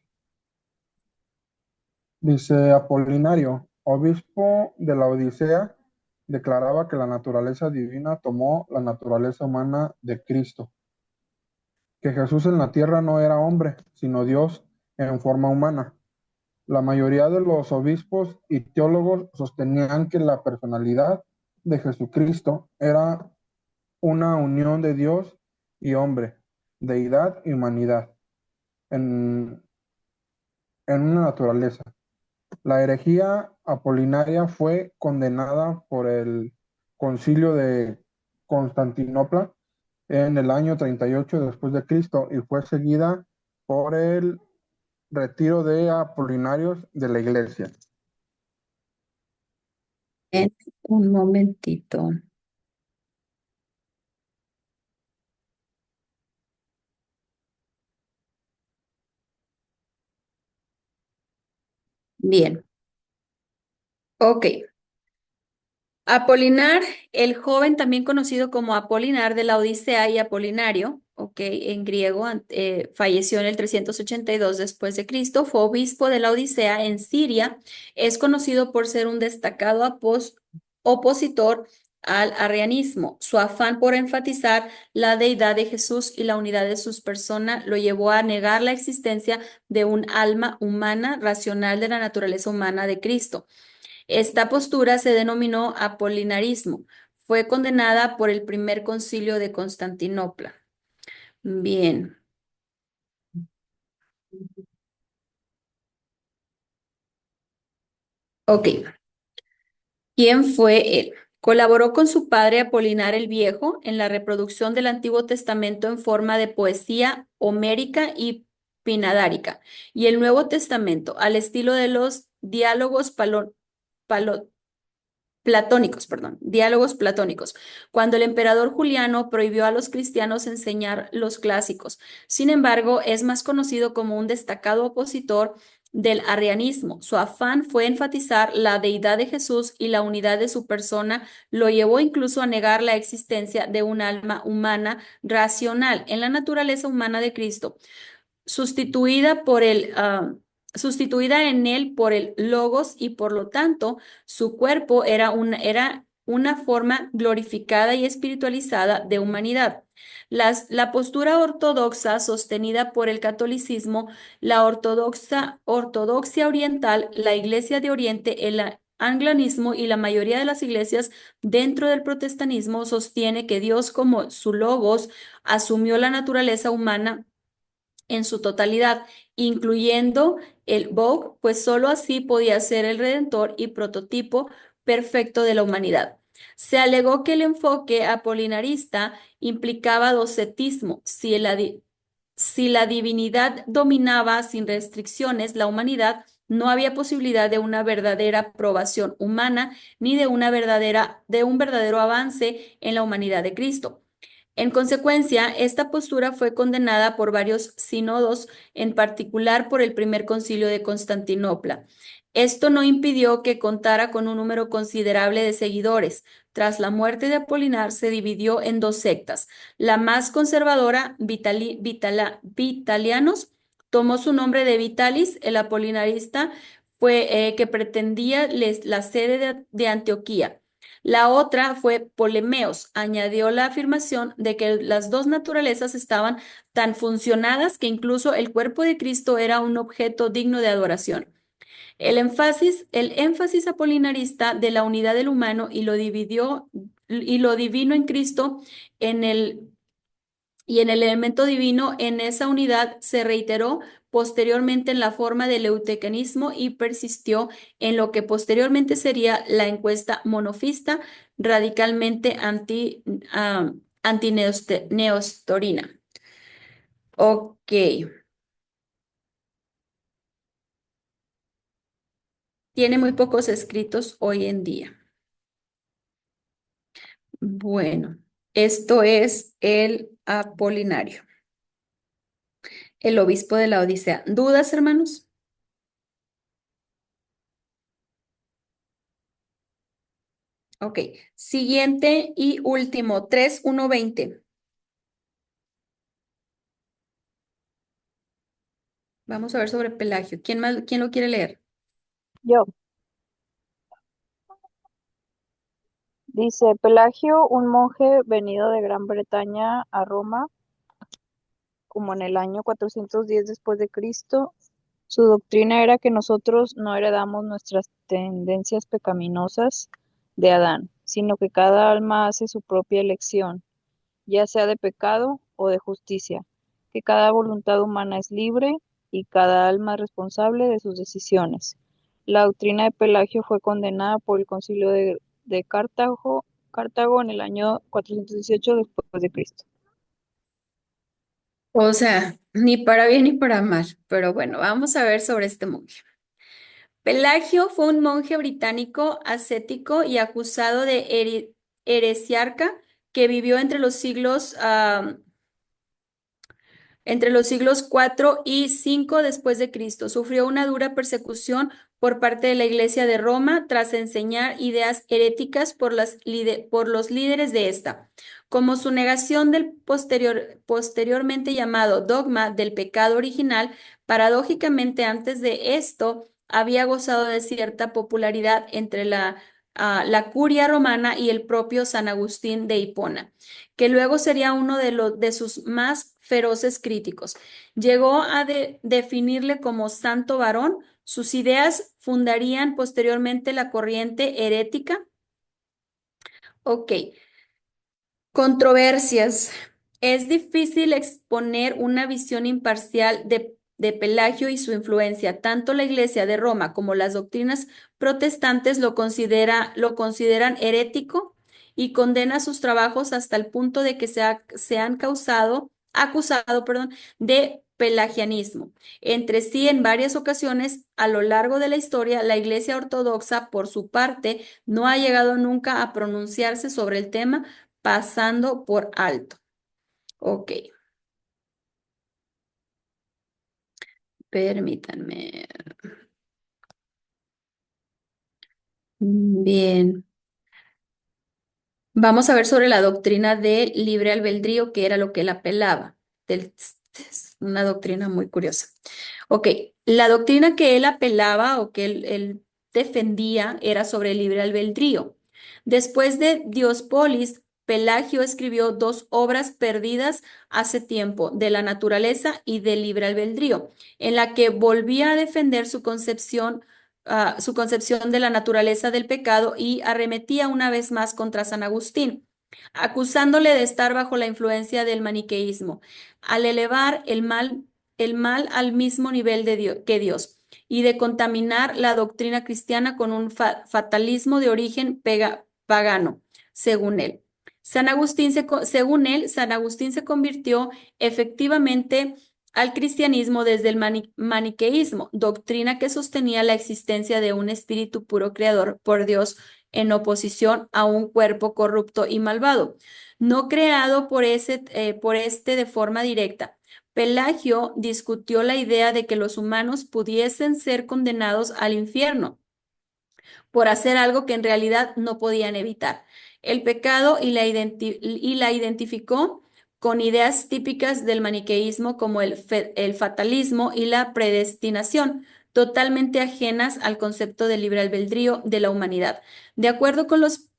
Dice Apolinario, obispo de la Odisea, declaraba que la naturaleza divina tomó la naturaleza humana de Cristo, que Jesús en la tierra no era hombre, sino Dios en forma humana. La mayoría de los obispos y teólogos sostenían que la personalidad de Jesucristo era una unión de Dios y hombre, deidad y humanidad, en, en una naturaleza. La herejía apolinaria fue condenada por el Concilio de Constantinopla en el año 38 después de Cristo y fue seguida por el retiro de apolinarios de la iglesia. Un momentito. Bien. Ok. Apolinar, el joven, también conocido como Apolinar de la Odisea y Apolinario, ok, en griego, falleció en el 382 después de Cristo, fue obispo de la Odisea en Siria, es conocido por ser un destacado opositor al arrianismo. Su afán por enfatizar la deidad de Jesús y la unidad de sus personas lo llevó a negar la existencia de un alma humana racional de la naturaleza humana de Cristo. Esta postura se denominó apolinarismo. Fue condenada por el primer concilio de Constantinopla. Bien. Ok. ¿Quién fue él? Colaboró con su padre Apolinar el Viejo en la reproducción del Antiguo Testamento en forma de poesía homérica y pinadárica, y el Nuevo Testamento al estilo de los diálogos platónicos, perdón, diálogos platónicos, cuando el emperador Juliano prohibió a los cristianos enseñar los clásicos. Sin embargo, es más conocido como un destacado opositor del arrianismo. Su afán fue enfatizar la deidad de Jesús y la unidad de su persona, lo llevó incluso a negar la existencia de un alma humana racional en la naturaleza humana de Cristo sustituida sustituida en él por el logos y por lo tanto su cuerpo era una forma glorificada y espiritualizada de humanidad. La postura ortodoxa sostenida por el catolicismo, la ortodoxia oriental, la Iglesia de Oriente, el anglicanismo y la mayoría de las iglesias dentro del protestantismo sostiene que Dios como su logos asumió la naturaleza humana en su totalidad, incluyendo el Vogue, pues solo así podía ser el redentor y prototipo perfecto de la humanidad. Se alegó que el enfoque apolinarista implicaba docetismo. Si la divinidad dominaba sin restricciones la humanidad, no había posibilidad de una verdadera aprobación humana ni de un verdadero avance en la humanidad de Cristo. En consecuencia, esta postura fue condenada por varios sínodos, en particular por el primer concilio de Constantinopla. Esto no impidió que contara con un número considerable de seguidores. Tras la muerte de Apolinar, se dividió en dos sectas. La más conservadora, Vitalianos, tomó su nombre de Vitalis, el apolinarista, que pretendía la sede de Antioquía. La otra fue Ptolomeos. Añadió la afirmación de que las dos naturalezas estaban tan funcionadas que incluso el cuerpo de Cristo era un objeto digno de adoración. El énfasis apolinarista de la unidad del humano y lo divino en Cristo y en el elemento divino en esa unidad se reiteró posteriormente en la forma del eutecanismo y persistió en lo que posteriormente sería la encuesta monofista radicalmente antineostorina. Ok. Tiene muy pocos escritos hoy en día. Bueno, esto es el Apolinario, el obispo de la Odisea. ¿Dudas, hermanos? Ok, siguiente y último, 3:1:20. Vamos a ver sobre Pelagio. ¿Quién lo quiere leer? Yo. Dice, Pelagio, un monje venido de Gran Bretaña a Roma, como en el año 410 después de Cristo, su doctrina era que nosotros no heredamos nuestras tendencias pecaminosas de Adán, sino que cada alma hace su propia elección, ya sea de pecado o de justicia, que cada voluntad humana es libre y cada alma es responsable de sus decisiones. La doctrina de Pelagio fue condenada por el Concilio de Cartago en el año 418 después de Cristo. O sea, ni para bien ni para mal, pero bueno, vamos a ver sobre este monje. Pelagio fue un monje británico ascético y acusado de heresiarca que vivió entre los siglos 4 y 5 después de Cristo. Sufrió una dura persecución por parte de la Iglesia de Roma tras enseñar ideas heréticas por los líderes de esta, como su negación del posteriormente llamado dogma del pecado original. Paradójicamente, antes de esto, había gozado de cierta popularidad entre la curia romana y el propio San Agustín de Hipona, que luego sería uno de sus más feroces críticos. Llegó a definirle como santo varón. Sus ideas fundarían posteriormente la corriente herética. Ok. Controversias. Es difícil exponer una visión imparcial de Pelagio y su influencia. Tanto la Iglesia de Roma como las doctrinas protestantes lo consideran herético y condena sus trabajos hasta el punto de que se han acusado, perdón, de pelagianismo. Entre sí, en varias ocasiones a lo largo de la historia, la Iglesia ortodoxa, por su parte, no ha llegado nunca a pronunciarse sobre el tema, pasando por alto. Ok, permítanme. Bien. Vamos a ver sobre la doctrina de libre albedrío, que era lo que él apelaba. Es una doctrina muy curiosa. Ok, la doctrina que él apelaba o que él defendía era sobre el libre albedrío. Después de Diospolis, Pelagio escribió dos obras perdidas hace tiempo, de la naturaleza y del libre albedrío, en la que volvía a defender su concepción de la naturaleza del pecado y arremetía una vez más contra San Agustín, acusándole de estar bajo la influencia del maniqueísmo, al elevar el mal al mismo nivel que Dios y de contaminar la doctrina cristiana con un fatalismo de origen pagano, según él. Según él, San Agustín se convirtió efectivamente al cristianismo desde el maniqueísmo, doctrina que sostenía la existencia de un espíritu puro creador por Dios en oposición a un cuerpo corrupto y malvado, no creado por este de forma directa. Pelagio discutió la idea de que los humanos pudiesen ser condenados al infierno por hacer algo que en realidad no podían evitar. El pecado y la identificó con ideas típicas del maniqueísmo como el fatalismo y la predestinación, totalmente ajenas al concepto de libre albedrío de la humanidad. De acuerdo con los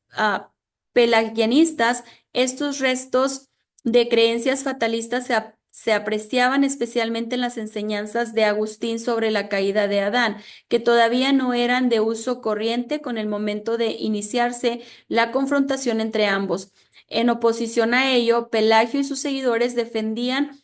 pelagianistas, estos restos de creencias fatalistas se apreciaban especialmente en las enseñanzas de Agustín sobre la caída de Adán, que todavía no eran de uso corriente con el momento de iniciarse la confrontación entre ambos. En oposición a ello, Pelagio y sus seguidores defendían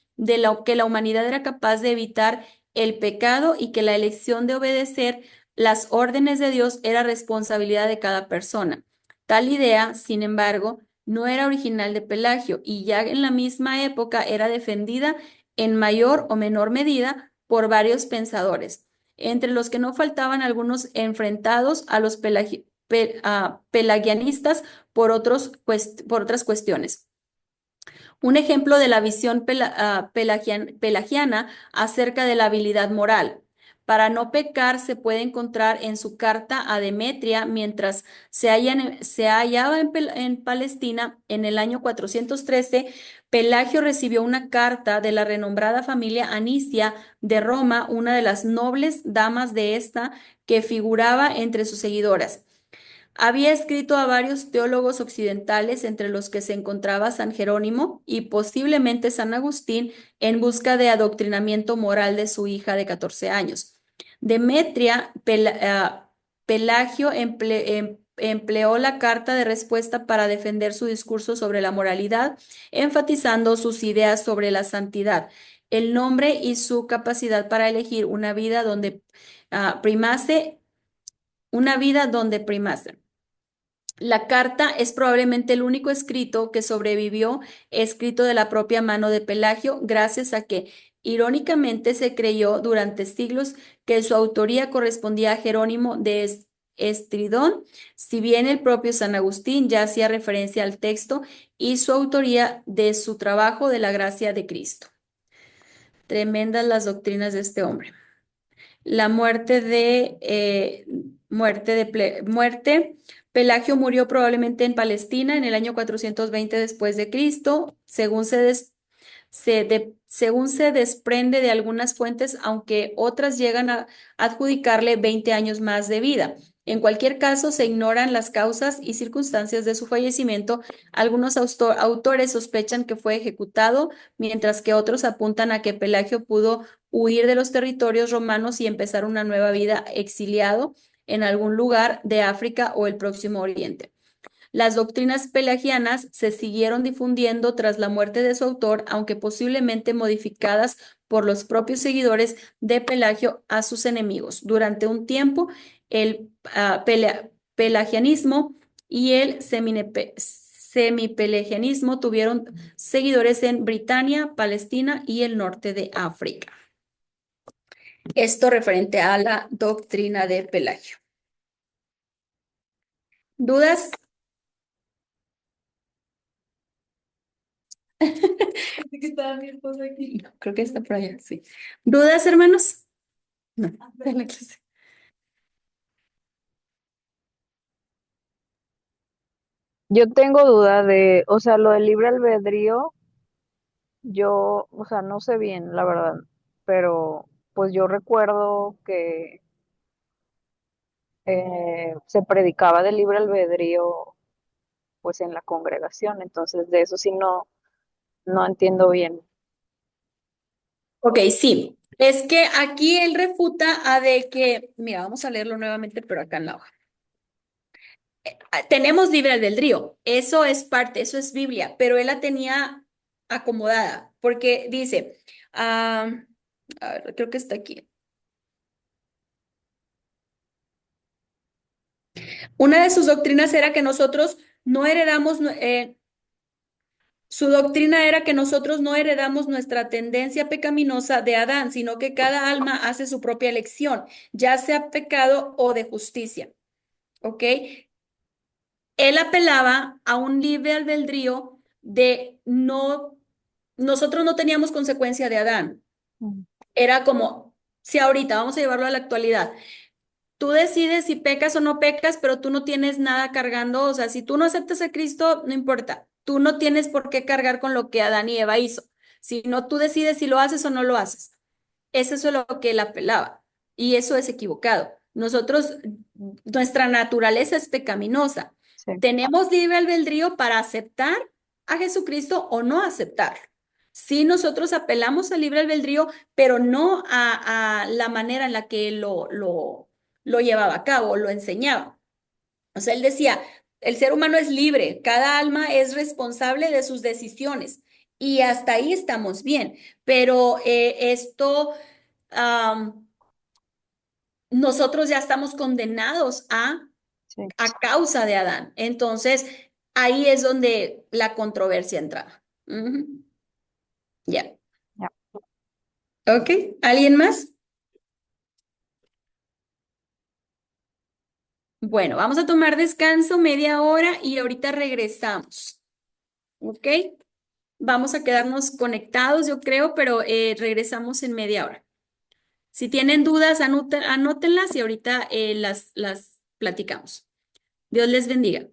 que la humanidad era capaz de evitar el pecado y que la elección de obedecer las órdenes de Dios era responsabilidad de cada persona. Tal idea, sin embargo, no era original de Pelagio y ya en la misma época era defendida en mayor o menor medida por varios pensadores, entre los que no faltaban algunos enfrentados a los pelagianistas por otras cuestiones. Un ejemplo de la visión pelagiana acerca de la habilidad moral. Para no pecar se puede encontrar en su carta a Demetria mientras se hallaba en Palestina en el año 413. Pelagio recibió una carta de la renombrada familia Anicia de Roma, una de las nobles damas de esta que figuraba entre sus seguidoras. Había escrito a varios teólogos occidentales, entre los que se encontraba San Jerónimo y posiblemente San Agustín, en busca de adoctrinamiento moral de su hija de 14 años. Demetria Pelagio empleó la carta de respuesta para defender su discurso sobre la moralidad, enfatizando sus ideas sobre la santidad, el nombre y su capacidad para elegir una vida donde primase. La carta es probablemente el único escrito que sobrevivió, escrito de la propia mano de Pelagio, gracias a que, irónicamente, se creyó durante siglos que su autoría correspondía a Jerónimo de Estridón, si bien el propio San Agustín ya hacía referencia al texto y su autoría de su trabajo de la gracia de Cristo. Tremendas las doctrinas de este hombre. La muerte. Pelagio murió probablemente en Palestina en el año 420 después de Cristo, según según se desprende de algunas fuentes, aunque otras llegan a adjudicarle 20 años más de vida. En cualquier caso, se ignoran las causas y circunstancias de su fallecimiento. Algunos autores sospechan que fue ejecutado, mientras que otros apuntan a que Pelagio pudo huir de los territorios romanos y empezar una nueva vida exiliado en algún lugar de África o el Próximo Oriente. Las doctrinas pelagianas se siguieron difundiendo tras la muerte de su autor, aunque posiblemente modificadas por los propios seguidores de Pelagio a sus enemigos. Durante un tiempo, el pelagianismo y el semipelagianismo tuvieron seguidores en Britania, Palestina y el norte de África. Esto referente a la doctrina de Pelagio. ¿Dudas? Que estaba mi esposa aquí. No, creo que está por allá, sí. ¿Dudas, hermanos? No, en la clase. Yo tengo duda de, o sea, lo del libre albedrío, yo, o sea, no sé bien, la verdad, pero pues yo recuerdo que se predicaba del libre albedrío, pues en la congregación, entonces de eso sí no entiendo bien. Ok, sí. Es que aquí él refuta a de que, mira, vamos a leerlo nuevamente, pero acá en la hoja. Tenemos libre albedrío, eso es parte, eso es Biblia, pero él la tenía acomodada, porque dice, a ver, creo que está aquí. Una de sus doctrinas era que nosotros no heredamos, su doctrina era que nosotros no heredamos nuestra tendencia pecaminosa de Adán, sino que cada alma hace su propia elección, ya sea pecado o de justicia. ¿Ok? él apelaba a un libre albedrío de no, nosotros no teníamos consecuencia de Adán. Mm. Era como, si ahorita vamos a llevarlo a la actualidad. Tú decides si pecas o no pecas, pero tú no tienes nada cargando. O sea, si tú no aceptas a Cristo, no importa. Tú no tienes por qué cargar con lo que Adán y Eva hizo. Si no, tú decides si lo haces o no lo haces. Eso es lo que él apelaba. Y eso es equivocado. Nosotros, nuestra naturaleza es pecaminosa. Sí, Tenemos libre albedrío para aceptar a Jesucristo o no aceptarlo. Sí, nosotros apelamos al libre albedrío, pero no a la manera en la que él lo llevaba a cabo, lo enseñaba. O sea, él decía, el ser humano es libre, cada alma es responsable de sus decisiones y hasta ahí estamos bien, pero am, nosotros ya estamos condenados sí, a causa de Adán. Entonces, ahí es donde la controversia entraba. Ujú. Ya. ya. Ok. ¿Alguien más? Bueno, vamos a tomar descanso media hora y ahorita regresamos. ¿Ok? Vamos a quedarnos conectados, yo creo, pero regresamos en media hora. Si tienen dudas, anótenlas y ahorita las platicamos. Dios les bendiga.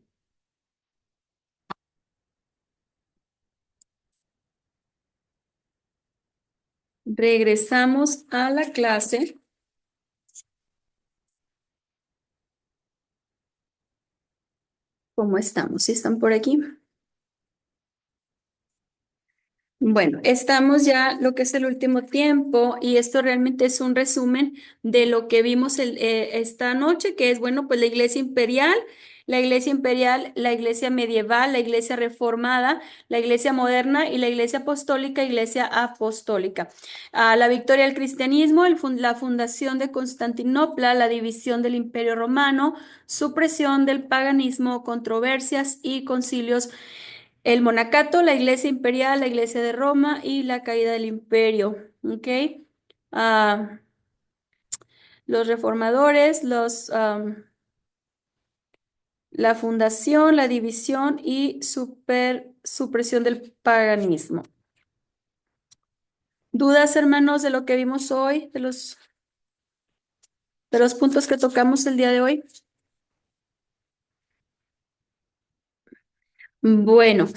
Regresamos a la clase. ¿Cómo estamos? ¿Sí están por aquí? Bueno, estamos ya lo que es el último tiempo y esto realmente es un resumen de lo que vimos esta noche, que es, bueno, pues la iglesia imperial, la iglesia medieval, la iglesia reformada, la iglesia moderna y la iglesia apostólica, iglesia apostólica. La victoria del cristianismo, la fundación de Constantinopla, la división del imperio romano, supresión del paganismo, controversias y concilios, el monacato, la iglesia imperial, la iglesia de Roma y la caída del imperio. ¿Ok? Ah, los reformadores, la fundación, la división y supresión del paganismo. ¿Dudas, hermanos, de lo que vimos hoy, de los puntos que tocamos el día de hoy? Bueno,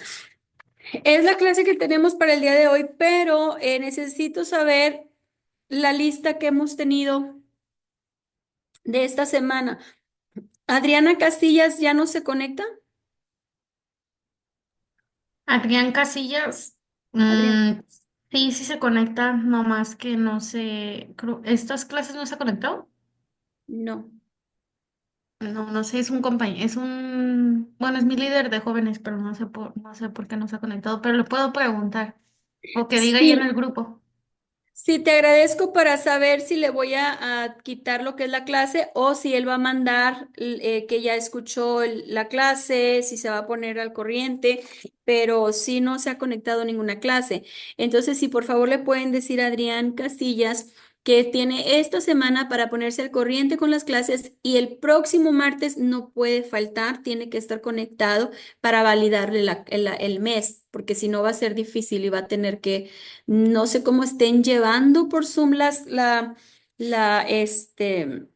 es la clase que tenemos para el día de hoy, pero necesito saber la lista que hemos tenido de esta semana. Adriana Castillas ya no se conecta. Adrián Casillas, Adriana. sí, sí se conecta, no más que no sé, ¿estas clases no se ha conectado? No. No, no sé, es un compañero, bueno, es mi líder de jóvenes, pero no sé por qué no se ha conectado, pero le puedo preguntar, o que diga ahí en el Sí, grupo. sí, te agradezco para saber si le voy a quitar lo que es la clase o si él va a mandar que ya escuchó la clase, si se va a poner al corriente, pero si no se ha conectado a ninguna clase. Entonces, si por favor le pueden decir a Adrián Castillas que tiene esta semana para ponerse al corriente con las clases y el próximo martes no puede faltar, tiene que estar conectado para validarle el mes, porque si no va a ser difícil y va a tener que, no sé cómo estén llevando por Zoom la, este,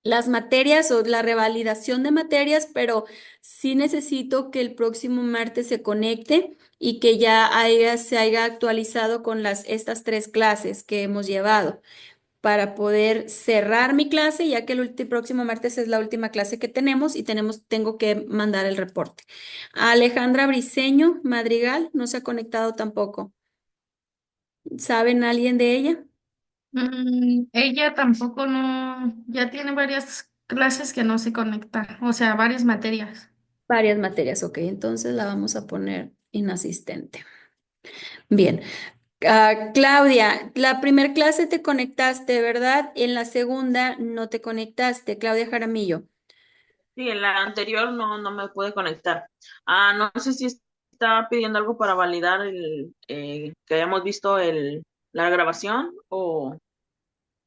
las materias o la revalidación de materias, pero sí necesito que el próximo martes se conecte y que ya se haya actualizado con estas tres clases que hemos llevado para poder cerrar mi clase, ya que próximo martes es la última clase que tenemos y tengo que mandar el reporte. Alejandra Briceño Madrigal no se ha conectado tampoco. ¿Saben alguien de ella? Ella tampoco no, ya tiene varias clases que no se conecta, o sea, varias materias. Varias materias, ok, entonces la vamos a poner inasistente. Bien. Claudia, la primera clase te conectaste, ¿verdad? En la segunda no te conectaste, Claudia Jaramillo. Sí, en la anterior no me pude conectar. No sé si estaba pidiendo algo para validar que hayamos visto la grabación o...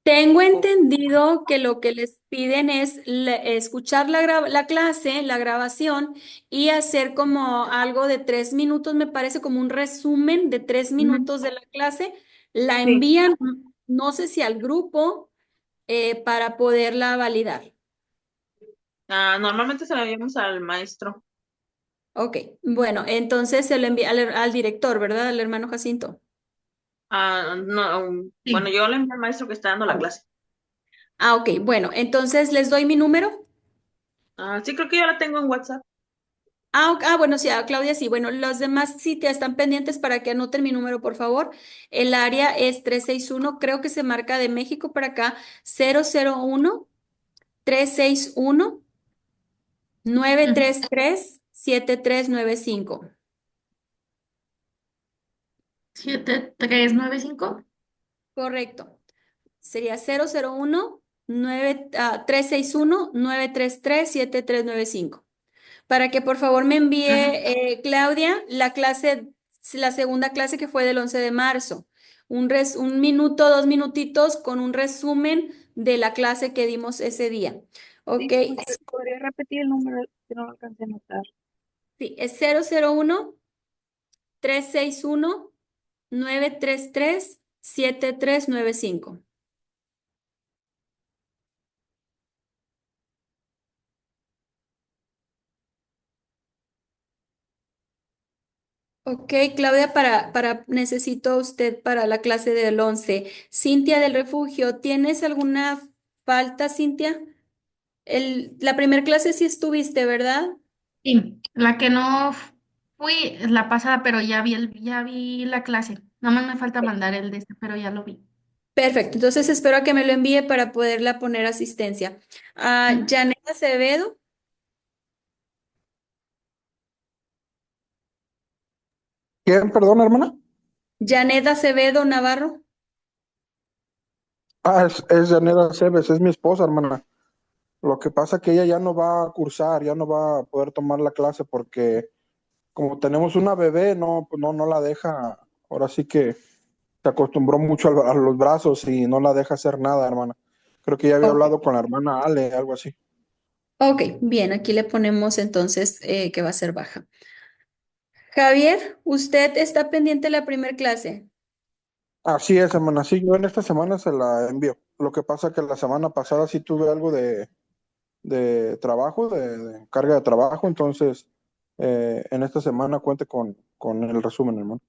Tengo entendido que lo que les piden es escuchar la clase, la grabación y hacer como algo de 3 minutos, me parece como un resumen de 3 minutos de la clase. La Sí. envían, no sé si al grupo, para poderla validar. Normalmente se la enviamos al maestro. Ok, bueno, entonces se lo envía al director, ¿verdad? Al hermano Jacinto. No, bueno, Sí. yo le envío al maestro que está dando la clase. Ok, bueno, entonces les doy mi número. Sí, creo que yo la tengo en WhatsApp. Bueno, sí, a Claudia sí. Bueno, los demás sí te están pendientes para que anoten mi número, por favor. El área es 361, creo que se marca de México para acá, 001 361 933 7395. 7395. Correcto. Sería 001 933 7395. Para que por favor me envíe, Ajá. Claudia, la segunda clase que fue del 11 de marzo. Un minuto, 2 minutitos con un resumen de la clase que dimos ese día. Ok, Disculpe, ¿podría repetir el número que no lo alcancé a notar? sí, es 001 361 933 7395. Ok, Claudia, necesito a usted para la clase del 11. Cintia del Refugio, ¿tienes alguna falta, Cintia? La primera clase sí estuviste, ¿verdad? Sí, la que no fui es la pasada, pero ya vi la clase. Nada más me falta mandar el de este, pero ya lo vi. Perfecto, entonces espero a que me lo envíe para poderla poner asistencia. Ujú. Janet Acevedo, ¿Quién, perdón, hermana? Janet Acevedo Navarro. Es Yanira Cebes, es mi esposa, hermana. Lo que pasa es que ella ya no va a cursar, ya no va a poder tomar la clase porque como tenemos una bebé, no, pues no la deja. Ahora sí que se acostumbró mucho a los brazos y no la deja hacer nada, hermana. Creo que ya había Ok, hablado con la hermana Ale, algo así. ok, bien, aquí le ponemos entonces, que va a ser baja. Javier, ¿usted está pendiente de la primera clase? Así es, hermana. Sí, yo en esta semana se la envío. Lo que pasa es que la semana pasada sí tuve algo de trabajo, de carga de trabajo, entonces en esta semana cuente con el resumen, hermano.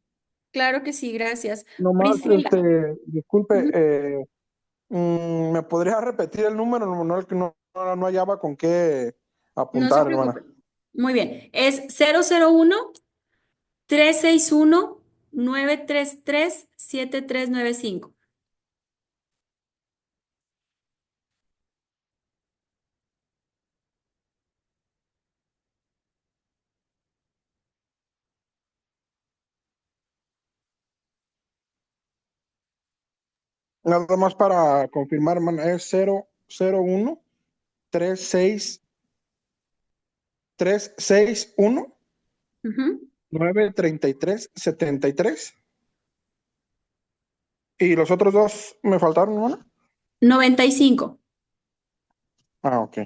Claro que sí, gracias. Nomás, Priscila. disculpe, Ujú. ¿me podría repetir el número? No, es que no hallaba con qué No se apuntar, preocupe. hermana. Muy bien, es 001 361 933 7395. Nada más para confirmar, hermana, es 001 36 361 Ujú. 933 73. ¿Y los otros dos me faltaron, hermana? 95. Ok.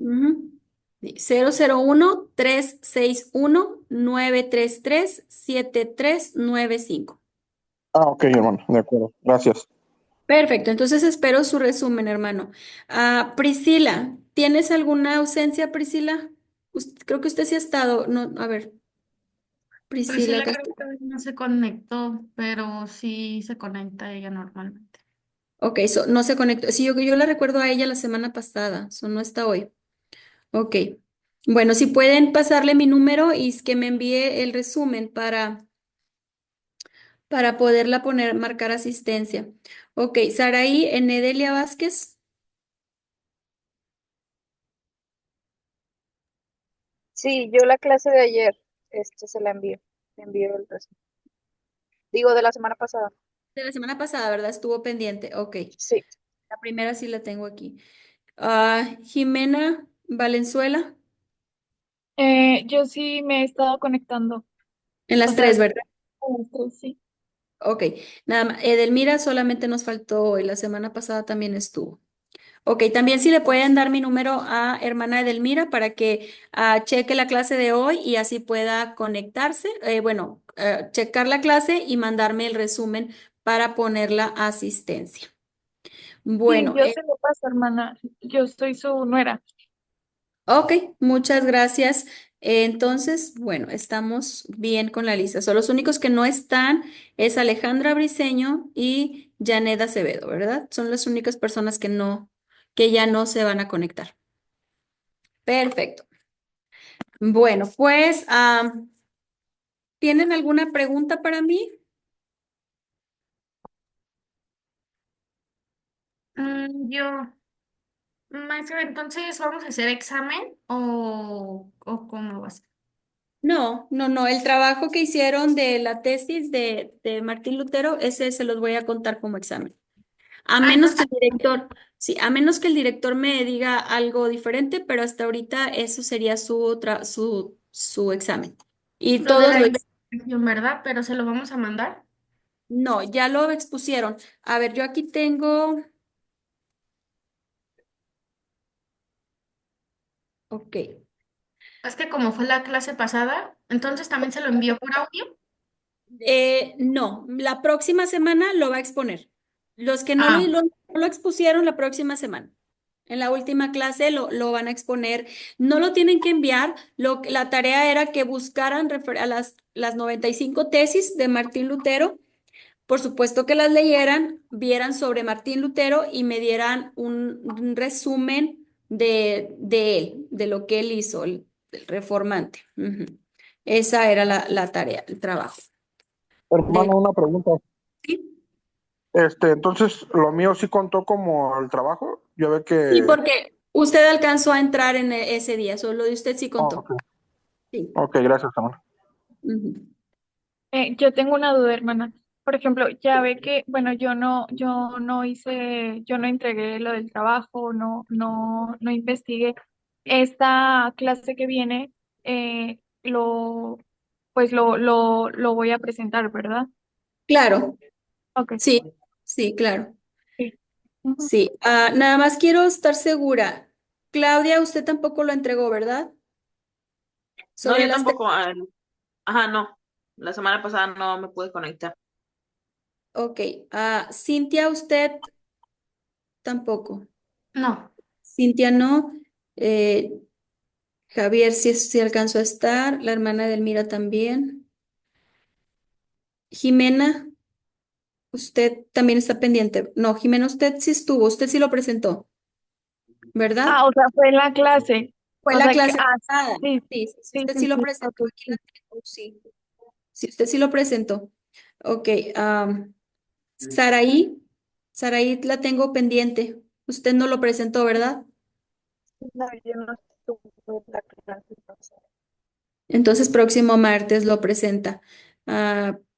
Ujú. Sí, 001 361 933 7395. Ok, hermano, de acuerdo. Gracias. Perfecto, entonces espero su resumen, hermano. Priscila, ¿tienes alguna ausencia, Priscila? Creo que usted sí ha estado, no, a ver, Priscila Priscila creo Castillo. que hoy no se conectó, pero sí se conecta ella normalmente. Ok, no se conectó. Sí, yo la recuerdo a ella la semana pasada, no está hoy. Ok. Bueno, si pueden pasarle mi número y es que me envíe el resumen para poderla poner, marcar asistencia. Ok, Saraí Enedelia Vázquez. Sí, yo la clase de ayer, se la envío. Le envío el resumen. Digo, de la semana pasada. De la semana pasada, ¿verdad? Estuvo pendiente. Ok. Sí. La primera sí la tengo aquí. Jimena Valenzuela. Yo sí me he estado conectando, En o las sea, tres, ¿verdad? sí. Ok, nada más. Edelmira solamente nos faltó hoy, la semana pasada también estuvo. Ok, también si le pueden dar mi número a hermana Edelmira para que cheque la clase de hoy y así pueda conectarse, checar la clase y mandarme el resumen para poner la asistencia. Sí, Bueno, yo se lo paso, hermana. Yo soy su nuera. ok, muchas gracias. Entonces, bueno, estamos bien con la lista. Son los únicos que no están es Alejandra Briceño y Janet Acevedo, ¿verdad? Son las únicas personas que ya no se van a conectar. Perfecto. Bueno, pues, ¿tienen alguna pregunta para mí? Yo, maestra, entonces ¿vamos a hacer examen o cómo va a ser? No, no, no. El trabajo que hicieron de la tesis de Martín Lutero, ese se los voy a contar como examen. A Ah, menos que entonces, el director, sí, a menos que el director me diga algo diferente, pero hasta ahorita eso sería su examen. Y lo de todos la lo, investigación, ¿verdad? Pero se lo vamos a mandar. no, ya lo expusieron. A ver, yo aquí tengo, ok. Es que como fue la clase pasada, entonces también se lo envió por audio. No, la próxima semana lo va a exponer. Los que Ah, no lo expusieron la próxima semana. En la última clase lo van a exponer. No lo tienen que enviar. La tarea era que buscaran a las 95 tesis de Martín Lutero. Por supuesto que las leyeran, vieran sobre Martín Lutero y me dieran un resumen de él, de lo que él hizo, el reformante. Ujú. Esa era la tarea, el trabajo. De, Hermano, una pregunta. ¿sí? Entonces, ¿lo mío sí contó como el trabajo? Yo ve Sí, que... porque usted alcanzó a entrar en ese día, solo de usted sí Ah, contó. ok, Sí. ok, gracias, hermano. Ujú. Yo tengo una duda, hermana. Por ejemplo, ya ve que, bueno, yo no entregué lo del trabajo, no investigué. Esta clase que viene, lo voy a presentar, ¿verdad? Claro, Ok. sí, sí, claro. Sí. Ujú. Sí, nada más quiero estar segura. Claudia, usted tampoco lo entregó, ¿verdad? No, Sobre yo las... tampoco. Ajá, no. La semana pasada no me pude conectar. Ok, Cintia, usted tampoco. no. Cintia no. Eh, Javier sí alcanzó a estar. La hermana de Elmira también. Jimena, usted también está pendiente. No, Jimena, usted sí estuvo. Usted sí lo presentó, ¿verdad? O sea, fue en la clase. Fue O la sea que, clase pasada. sí, Sí, sí, sí, sí, usted sí sí, lo sí, presentó. ok, Aquí la sí. tengo, sí. Sí, usted sí lo presentó. Ok, Saraí, Saraí la tengo pendiente. Usted no lo presentó, ¿verdad? No, yo no estuve en la clase pasada. Entonces, próximo martes lo presenta.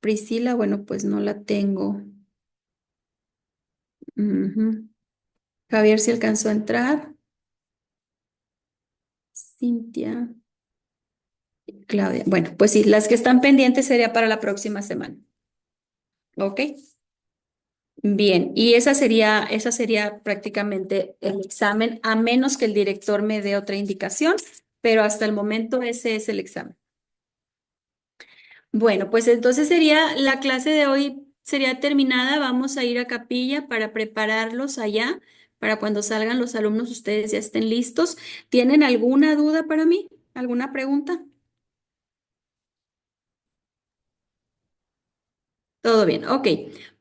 Priscila, bueno, pues no la tengo. Ujú. Javier sí alcanzó a entrar. Cintia, Claudia. Bueno, pues sí, las que están pendientes sería para la próxima semana. ¿Ok? Bien, y esa sería prácticamente el examen, a menos que el director me dé otra indicación, pero hasta el momento ese es el examen. Bueno, pues entonces sería la clase de hoy sería terminada. Vamos a ir a capilla para prepararlos allá, para cuando salgan los alumnos ustedes ya estén listos. ¿Tienen alguna duda para mí? ¿Alguna pregunta? Todo bien, ok.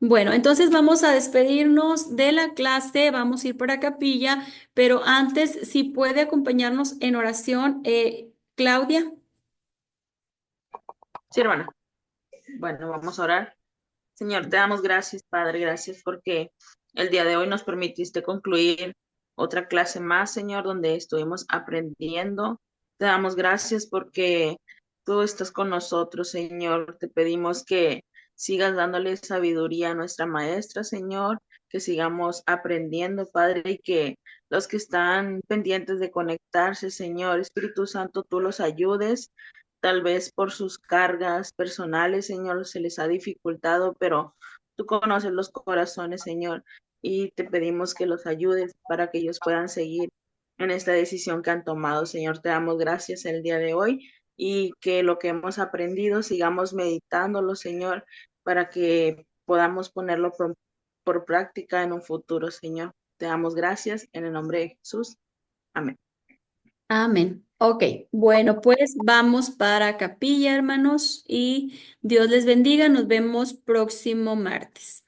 Bueno, entonces vamos a despedirnos de la clase, vamos a ir para capilla, pero antes, si puede acompañarnos en oración, Claudia. Sí, hermana. Bueno, vamos a orar. Señor, te damos gracias, Padre, gracias porque el día de hoy nos permitiste concluir otra clase más, Señor, donde estuvimos aprendiendo. Te damos gracias porque tú estás con nosotros, Señor. Te pedimos que sigas dándole sabiduría a nuestra maestra, Señor, que sigamos aprendiendo, Padre, y que los que están pendientes de conectarse, Señor, Espíritu Santo, tú los ayudes tal vez por sus cargas personales, Señor, se les ha dificultado, pero tú conoces los corazones, Señor, y te pedimos que los ayudes para que ellos puedan seguir en esta decisión que han tomado, Señor. Te damos gracias el día de hoy y que lo que hemos aprendido sigamos meditándolo, Señor, para que podamos ponerlo por práctica en un futuro, Señor. Te damos gracias en el nombre de Jesús. Amén. Amén. Ok, bueno, pues vamos para capilla, hermanos, y Dios les bendiga. Nos vemos próximo martes.